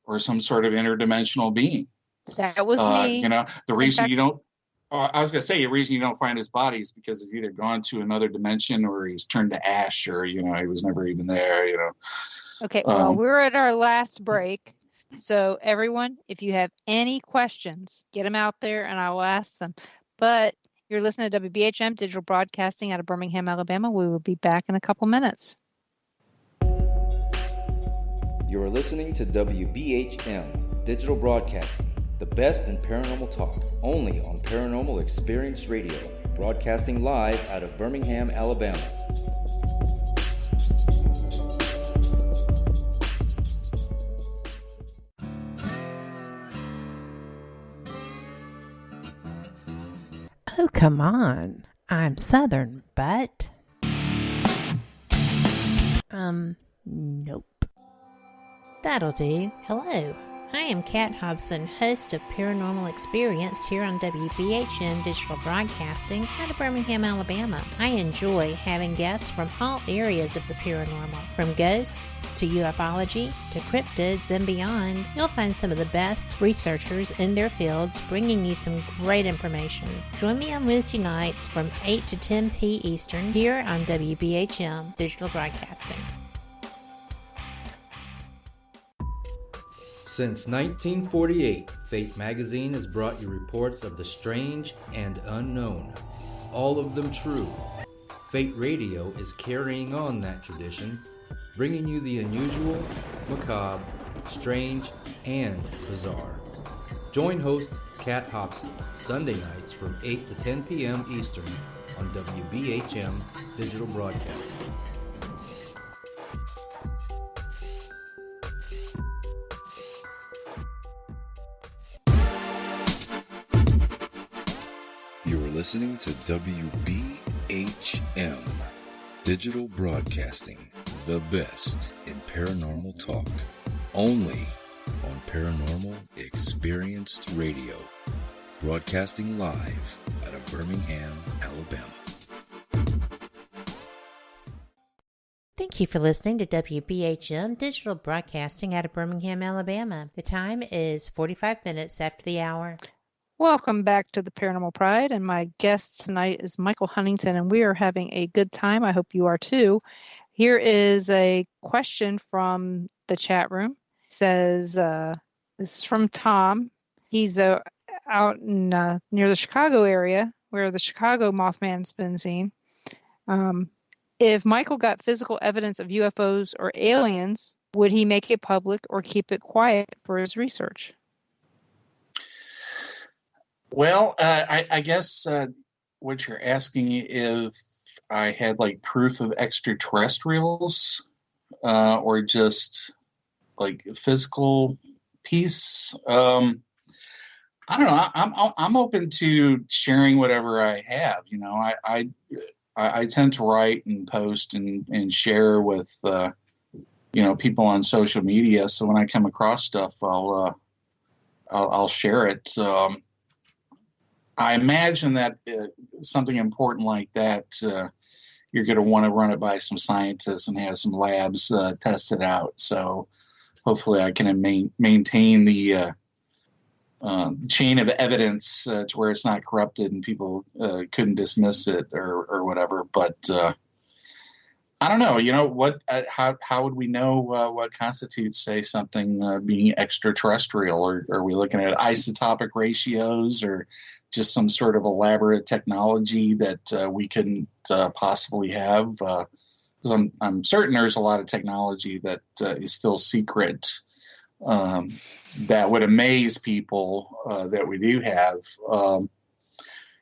or some sort of interdimensional being. That was me. The reason you don't, I was going to say, the reason you don't find his body is because he's either gone to another dimension or he's turned to ash, or, he was never even there, Okay, well, we're at our last break. So everyone, if you have any questions, get them out there and I will ask them. But you're listening to WBHM Digital Broadcasting out of Birmingham, Alabama. We will be back in a couple minutes. You are listening to WBHM Digital Broadcasting, the best in paranormal talk, only on Paranormal Experience Radio, broadcasting live out of Birmingham, Alabama. Oh, come on. I'm Southern, but... Nope. That'll do. Hello. I am Kat Hobson, host of Paranormal Experience here on WBHM Digital Broadcasting out of Birmingham, Alabama. I enjoy having guests from all areas of the paranormal, from ghosts to ufology to cryptids and beyond. You'll find some of the best researchers in their fields bringing you some great information. Join me on Wednesday nights from 8 to 10 p. Eastern here on WBHM Digital Broadcasting. Since 1948, Fate magazine has brought you reports of the strange and unknown, all of them true. Fate Radio is carrying on that tradition, bringing you the unusual, macabre, strange, and bizarre. Join host Kat Hobson Sunday nights from 8 to 10 p.m. Eastern on WBHM Digital Broadcasting. You're listening to WBHM Digital Broadcasting, the best in paranormal talk, only on Paranormal Experienced Radio, broadcasting live out of Birmingham, Alabama. Thank you for listening to WBHM Digital Broadcasting out of Birmingham, Alabama. The time is 45 minutes after the hour. Welcome back to the Paranormal Pride, and my guest tonight is Michael Huntington, and we are having a good time. I hope you are too. Here is a question from the chat room. It says, this is from Tom. He's out in near the Chicago area where the Chicago Mothman's been seen. If Michael got physical evidence of UFOs or aliens, would he make it public or keep it quiet for his research? Well, I guess what you're asking if I had like proof of extraterrestrials or just like physical piece. I don't know. I'm open to sharing whatever I have. I tend to write and post and share with people on social media. So when I come across stuff, I'll share it. I imagine that something important like that, you're going to want to run it by some scientists and have some labs test it out. So hopefully I can maintain the chain of evidence to where it's not corrupted and people couldn't dismiss it or whatever. But I don't know. How would we know what constitutes, say, something being extraterrestrial? Or are we looking at isotopic ratios or just some sort of elaborate technology that we couldn't possibly have? Because I'm certain there's a lot of technology that is still secret that would amaze people that we do have.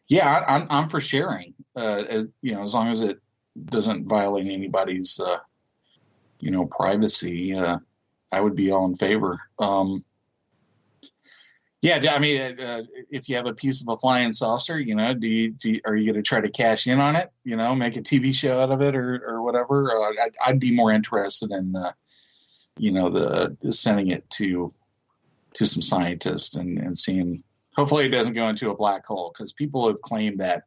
I'm for sharing, as long as it doesn't violate anybody's, privacy. I would be all in favor. Yeah, I mean, if you have a piece of a flying saucer, are you going to try to cash in on it? Make a TV show out of it or whatever. I'd be more interested in, the sending it to some scientists and seeing. Hopefully, it doesn't go into a black hole, because people have claimed that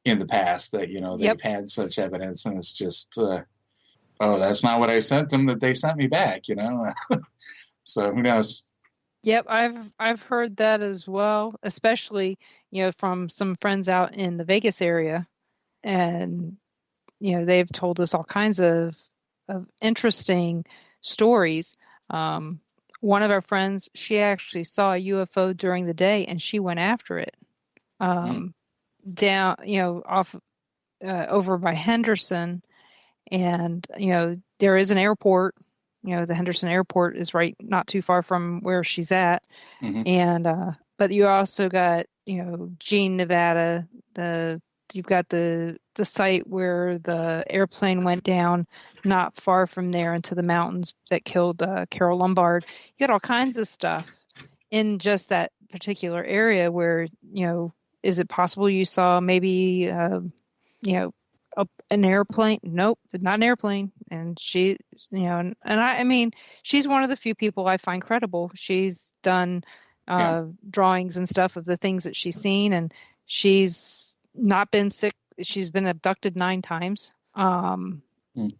in the past that they've had such evidence, and it's just, that's not what I sent them. That they sent me back. So who knows? Yep, I've heard that as well, especially, from some friends out in the Vegas area. And, they've told us all kinds of interesting stories. One of our friends, she actually saw a UFO during the day, and she went after it. Down, off over by Henderson. And, there is an airport. The Henderson Airport is right not too far from where she's at. Mm-hmm. And but you also got, Jean, Nevada. You've got the site where the airplane went down not far from there into the mountains that killed Carol Lombard. You got all kinds of stuff in just that particular area where, is it possible you saw maybe, an airplane? Nope, not an airplane. And she, and I mean, she's one of the few people I find credible. She's done drawings and stuff of the things that she's seen, and she's not been sick. She's been abducted 9 times.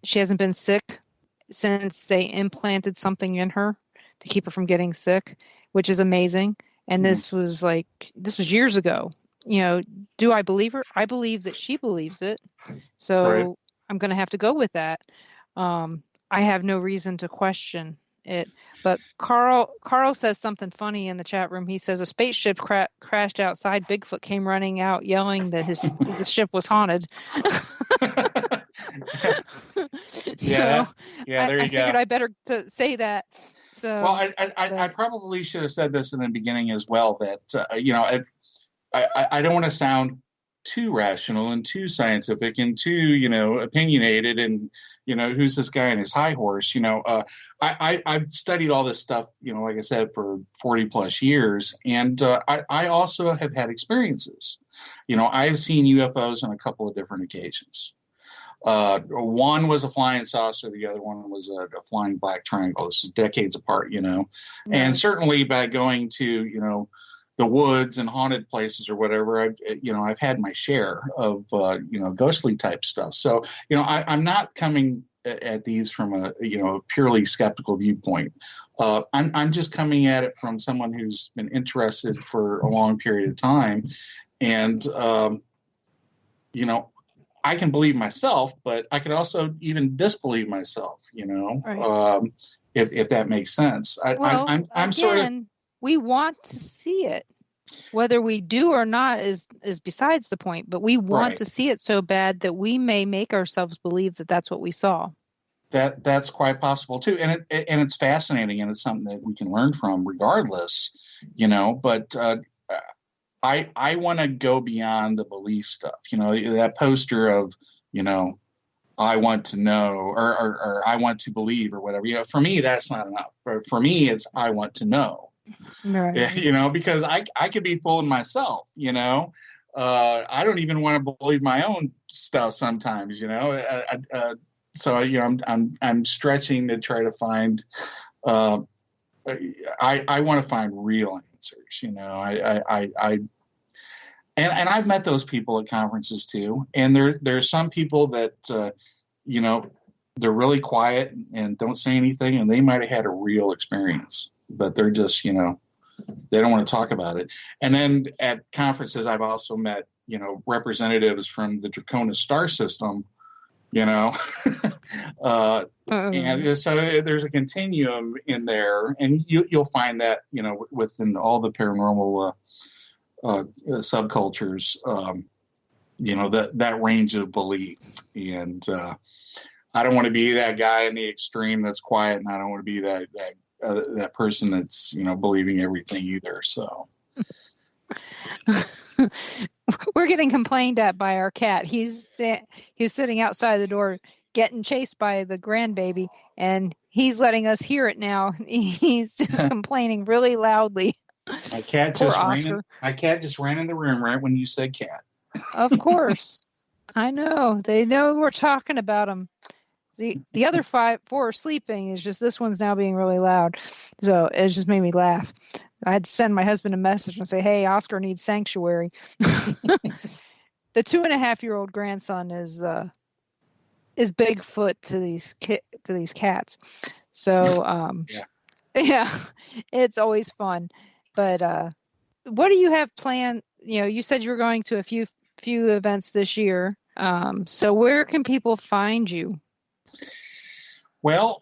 She hasn't been sick since they implanted something in her to keep her from getting sick, which is amazing. And this was years ago. Do I believe her? I believe that she believes it. So right. I'm going to have to go with that. I have no reason to question it. But Carl says something funny in the chat room. He says a spaceship crashed outside. Bigfoot came running out yelling that the ship was haunted. Yeah, there you go. I figured I better to say that. So, well, I probably should have said this in the beginning as well, that, I don't want to sound too rational and too scientific and too, opinionated and, who's this guy on his high horse? I've studied all this stuff, like I said, for 40 plus years. And I also have had experiences. I've seen UFOs on a couple of different occasions. One was a flying saucer. The other one was a flying black triangle. This is decades apart, and certainly by going to, the woods and haunted places or whatever, I've had my share of, ghostly type stuff. So, I'm not coming at these from a purely skeptical viewpoint. I'm just coming at it from someone who's been interested for a long period of time. And, I can believe myself, but I can also even disbelieve myself, right. If that makes sense. I'm sort of. We want to see it. Whether we do or not is besides the point, but we want to see it so bad that we may make ourselves believe that that's what we saw. That's quite possible too. And it's fascinating, and it's something that we can learn from regardless, but I want to go beyond the belief stuff, that poster of, I want to know or I want to believe or whatever, for me, that's not enough. For me, it's, I want to know. Right. Because I could be fooling myself, I don't even want to believe my own stuff sometimes, so, I'm stretching to try to find, I want to find real answers, and I've met those people at conferences too. And there's some people that, they're really quiet and don't say anything, and they might've had a real experience, but they're just, they don't want to talk about it. And then at conferences, I've also met, representatives from the Draconis star system, and so there's a continuum in there, and you'll find that, within all the paranormal subcultures, that range of belief. And I don't want to be that guy in the extreme that's quiet, and I don't want to be that person that's, believing everything either. So we're getting complained at by our cat. He's sitting outside the door getting chased by the grandbaby, and he's letting us hear it now. He's just complaining really loudly. My cat Poor just Oscar. my cat just ran in the room right when you said cat. Of course. I know. They know we're talking about them. The other four are sleeping. It's just this one's now being really loud. So it just made me laugh. I had to send my husband a message and say, "Hey, Oscar needs sanctuary." The 2.5-year-old grandson is Bigfoot to these cats. So yeah, it's always fun. But what do you have planned? You said you were going to a few events this year. So where can people find you? Well,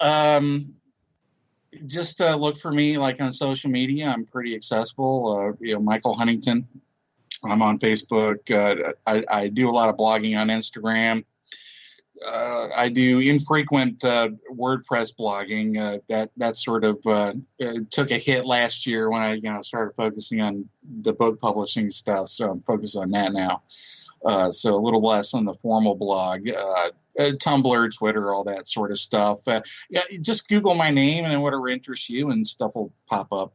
just look for me like on social media. I'm pretty accessible. Michael Huntington. I'm on Facebook. I do a lot of blogging on Instagram. I do infrequent WordPress blogging. That sort of took a hit last year when I started focusing on the book publishing stuff. So I'm focused on that now. So a little less on the formal blog. Tumblr, Twitter, all that sort of stuff. Just Google my name and whatever interests you, and stuff will pop up.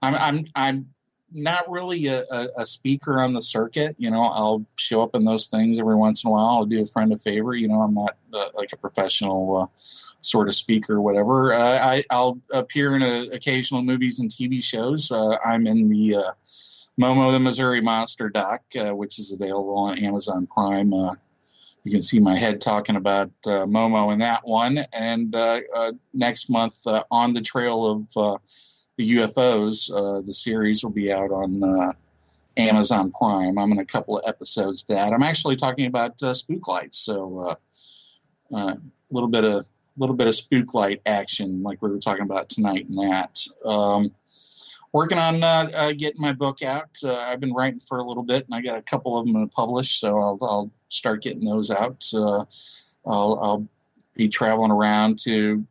I'm not really a speaker on the circuit. I'll show up in those things every once in a while. I'll do a friend a favor. I'm not like a professional sort of speaker or whatever. I'll appear in occasional movies and TV shows. I'm in the Momo the Missouri Monster doc, which is available on Amazon Prime. You can see my head talking about Momo in that one. And next month, On the Trail of the UFOs, the series will be out on Amazon Prime. I'm in a couple of episodes of that. I'm actually talking about spook lights, so a little bit of spook light action, like we were talking about tonight, and that. Working on getting my book out. I've been writing for a little bit, and I got a couple of them to publish, so I'll start getting those out. I'll be traveling around to.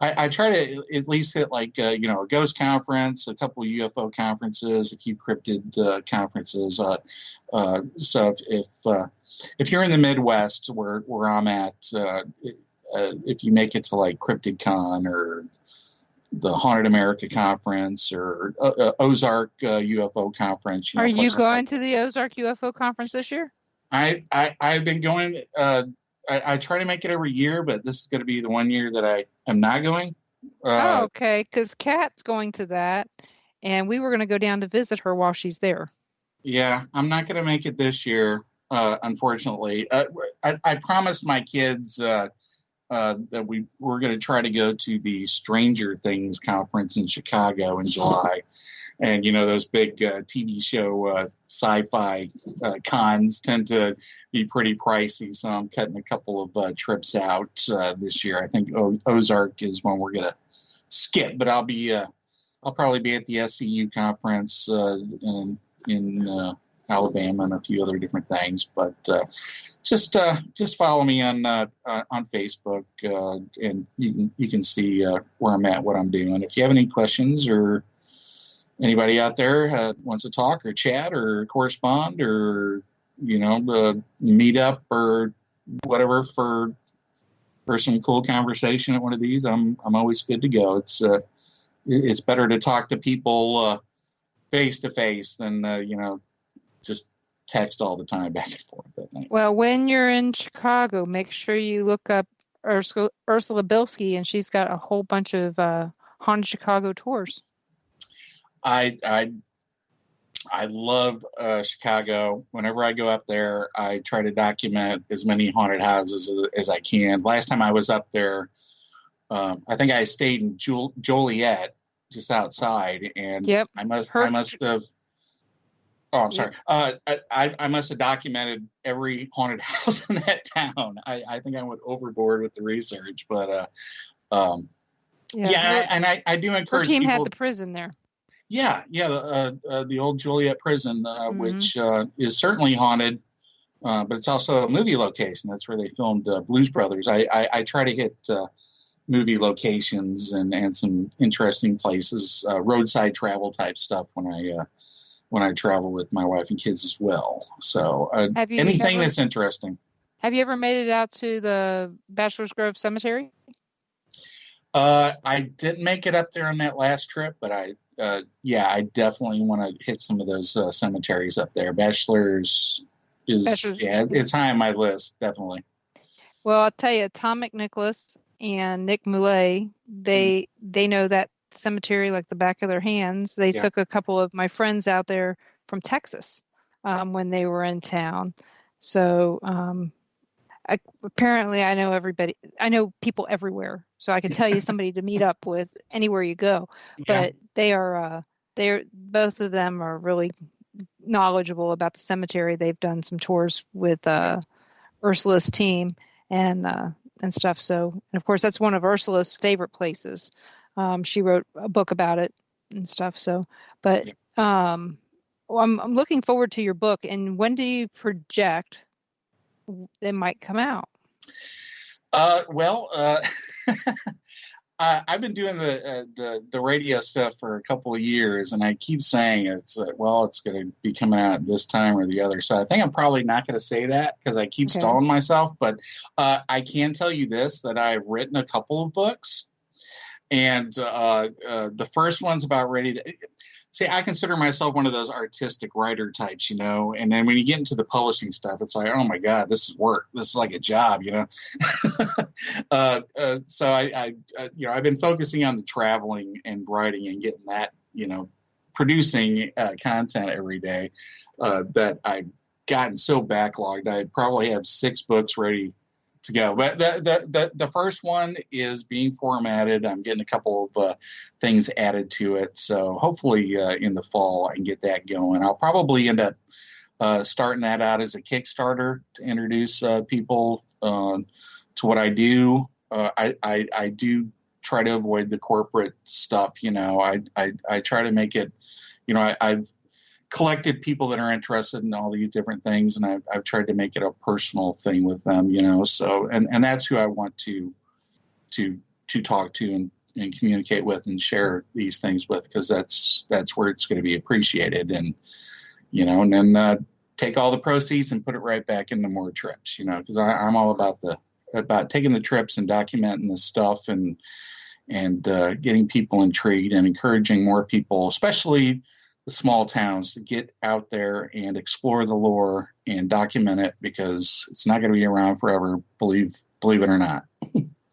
I try to at least hit like a ghost conference, a couple of UFO conferences, a few cryptid conferences. So if you're in the Midwest where I'm at, if you make it to like CryptidCon or the Haunted America Conference or Ozark UFO Conference. Are you going to the Ozark UFO Conference this year? I've been going. I try to make it every year, but this is going to be the one year that I am not going. Okay, because Kat's going to that, and we were going to go down to visit her while she's there. Yeah, I'm not going to make it this year, unfortunately. I promised my kids that we were going to try to go to the Stranger Things conference in Chicago in July. And, those big TV show sci-fi cons tend to be pretty pricey. So I'm cutting a couple of trips out this year. I think Ozark is one we're going to skip, but I'll probably be at the SCU conference in Alabama and a few other different things. But just follow me on Facebook, and you can see where I'm at, what I'm doing. If you have any questions or anybody out there wants to talk or chat or correspond or meet up or whatever for some cool conversation at one of these, I'm always good to go. It's better to talk to people face to face than just text all the time back and forth. I think. Well, when you're in Chicago, make sure you look up Ursula Bilski, and she's got a whole bunch of Haunted Chicago tours. I love Chicago. Whenever I go up there, I try to document as many haunted houses as I can. Last time I was up there, I think I stayed in Joliet, just outside, and yep. I must have. Oh, I'm sorry. I must have documented every haunted house in that town. I think I went overboard with the research, but I do encourage. Her team people, had the prison there. Yeah, the old Joliet prison, which is certainly haunted, but it's also a movie location. That's where they filmed Blues Brothers. I try to hit movie locations and some interesting places, roadside travel type stuff when I travel with my wife and kids as well. So anything that's interesting. Have you ever made it out to the Bachelor's Grove Cemetery? I didn't make it up there on that last trip, but I definitely want to hit some of those cemeteries up there. Bachelor's it's high on my list, definitely. Well, I'll tell you, Tom McNicholas and Nick Moulet, they know that cemetery like the back of their hands. They took a couple of my friends out there from Texas when they were in town. So apparently I know everybody. I know people everywhere. So I can tell you somebody to meet up with anywhere you go. But they're both of them are really knowledgeable about the cemetery. They've done some tours with Ursula's team and stuff. So, and of course, that's one of Ursula's favorite places. She wrote a book about it and stuff. So, but I'm looking forward to your book. And when do you project it might come out? I've been doing the radio stuff for a couple of years, and I keep saying it's going to be coming out this time or the other. So I think I'm probably not going to say that because I keep stalling myself. But I can tell you this, that I've written a couple of books, and the first one's about ready to. See, I consider myself one of those artistic writer types, and then when you get into the publishing stuff, it's like, oh my God, this is work. This is like a job, So I've been focusing on the traveling and writing and getting that, producing content every day that I've gotten so backlogged. I probably have 6 books ready to go. But the first one is being formatted. I'm getting a couple of things added to it. So hopefully in the fall I can get that going. I'll probably end up starting that out as a Kickstarter to introduce people to what I do. I do try to avoid the corporate stuff. I try to make it, I've collected people that are interested in all these different things, and I've tried to make it a personal thing with them, so and that's who I want to talk to and communicate with and share these things with, because that's where it's going to be appreciated, and and then take all the proceeds and put it right back into more trips, because I'm all about taking the trips and documenting this stuff and getting people intrigued and encouraging more people, especially the small towns, to get out there and explore the lore and document it, because it's not going to be around forever, believe it or not.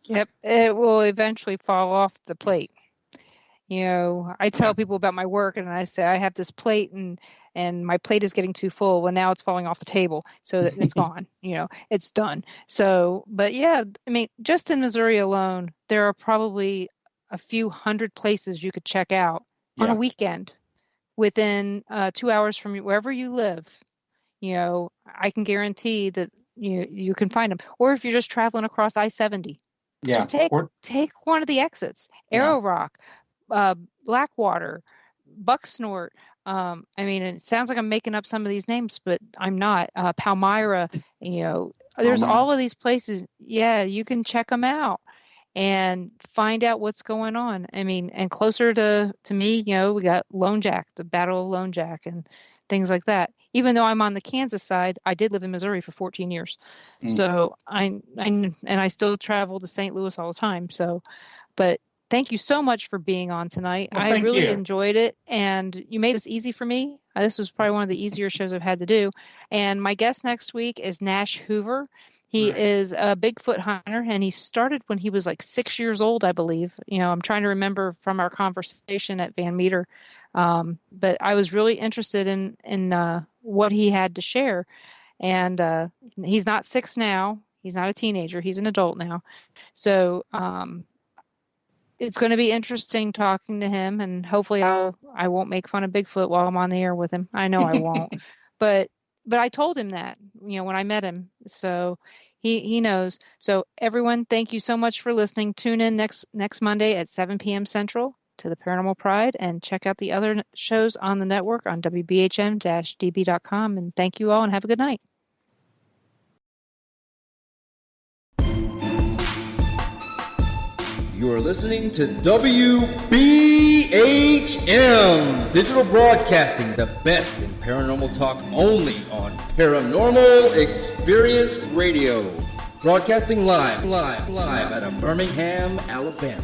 Yep, it will eventually fall off the plate. I tell people about my work, and I say I have this plate, and my plate is getting too full. Well, now it's falling off the table, so that it's gone. It's done. So, but yeah, I mean, just in Missouri alone, there are probably a few hundred places you could check out on a weekend within 2 hours from wherever you live. I can guarantee that you can find them. Or if you're just traveling across I-70, just take one of the exits. Arrow Rock, Blackwater, Bucksnort. I mean, it sounds like I'm making up some of these names, but I'm not. Palmyra, there's all of these places. Yeah, you can check them out and find out what's going on. I mean, and closer to me, we got Lone Jack, the Battle of Lone Jack, and things like that. Even though I'm on the Kansas side, I did live in Missouri for 14 years. So I still travel to St. Louis all the time. So, but thank you so much for being on tonight. Well, I really enjoyed it, and you made this easy for me. This was probably one of the easier shows I've had to do. And my guest next week is Nash Hoover. He is a Bigfoot hunter, and he started when he was like 6 years old, I believe. I'm trying to remember from our conversation at Van Meter. But I was really interested in what he had to share. And he's not 6 now. He's not a teenager. He's an adult now. So it's going to be interesting talking to him, and hopefully I won't make fun of Bigfoot while I'm on the air with him. I know I won't. But I told him that, when I met him. So he knows. So everyone, thank you so much for listening. Tune in next Monday at 7 p.m. Central to the Paranormal Pride, and check out the other shows on the network on WBHM-DB.com. And thank you all, and have a good night. You are listening to WBHM Digital Broadcasting, the best in paranormal talk, only on Paranormal Experience Radio. Broadcasting live out of Birmingham, Alabama.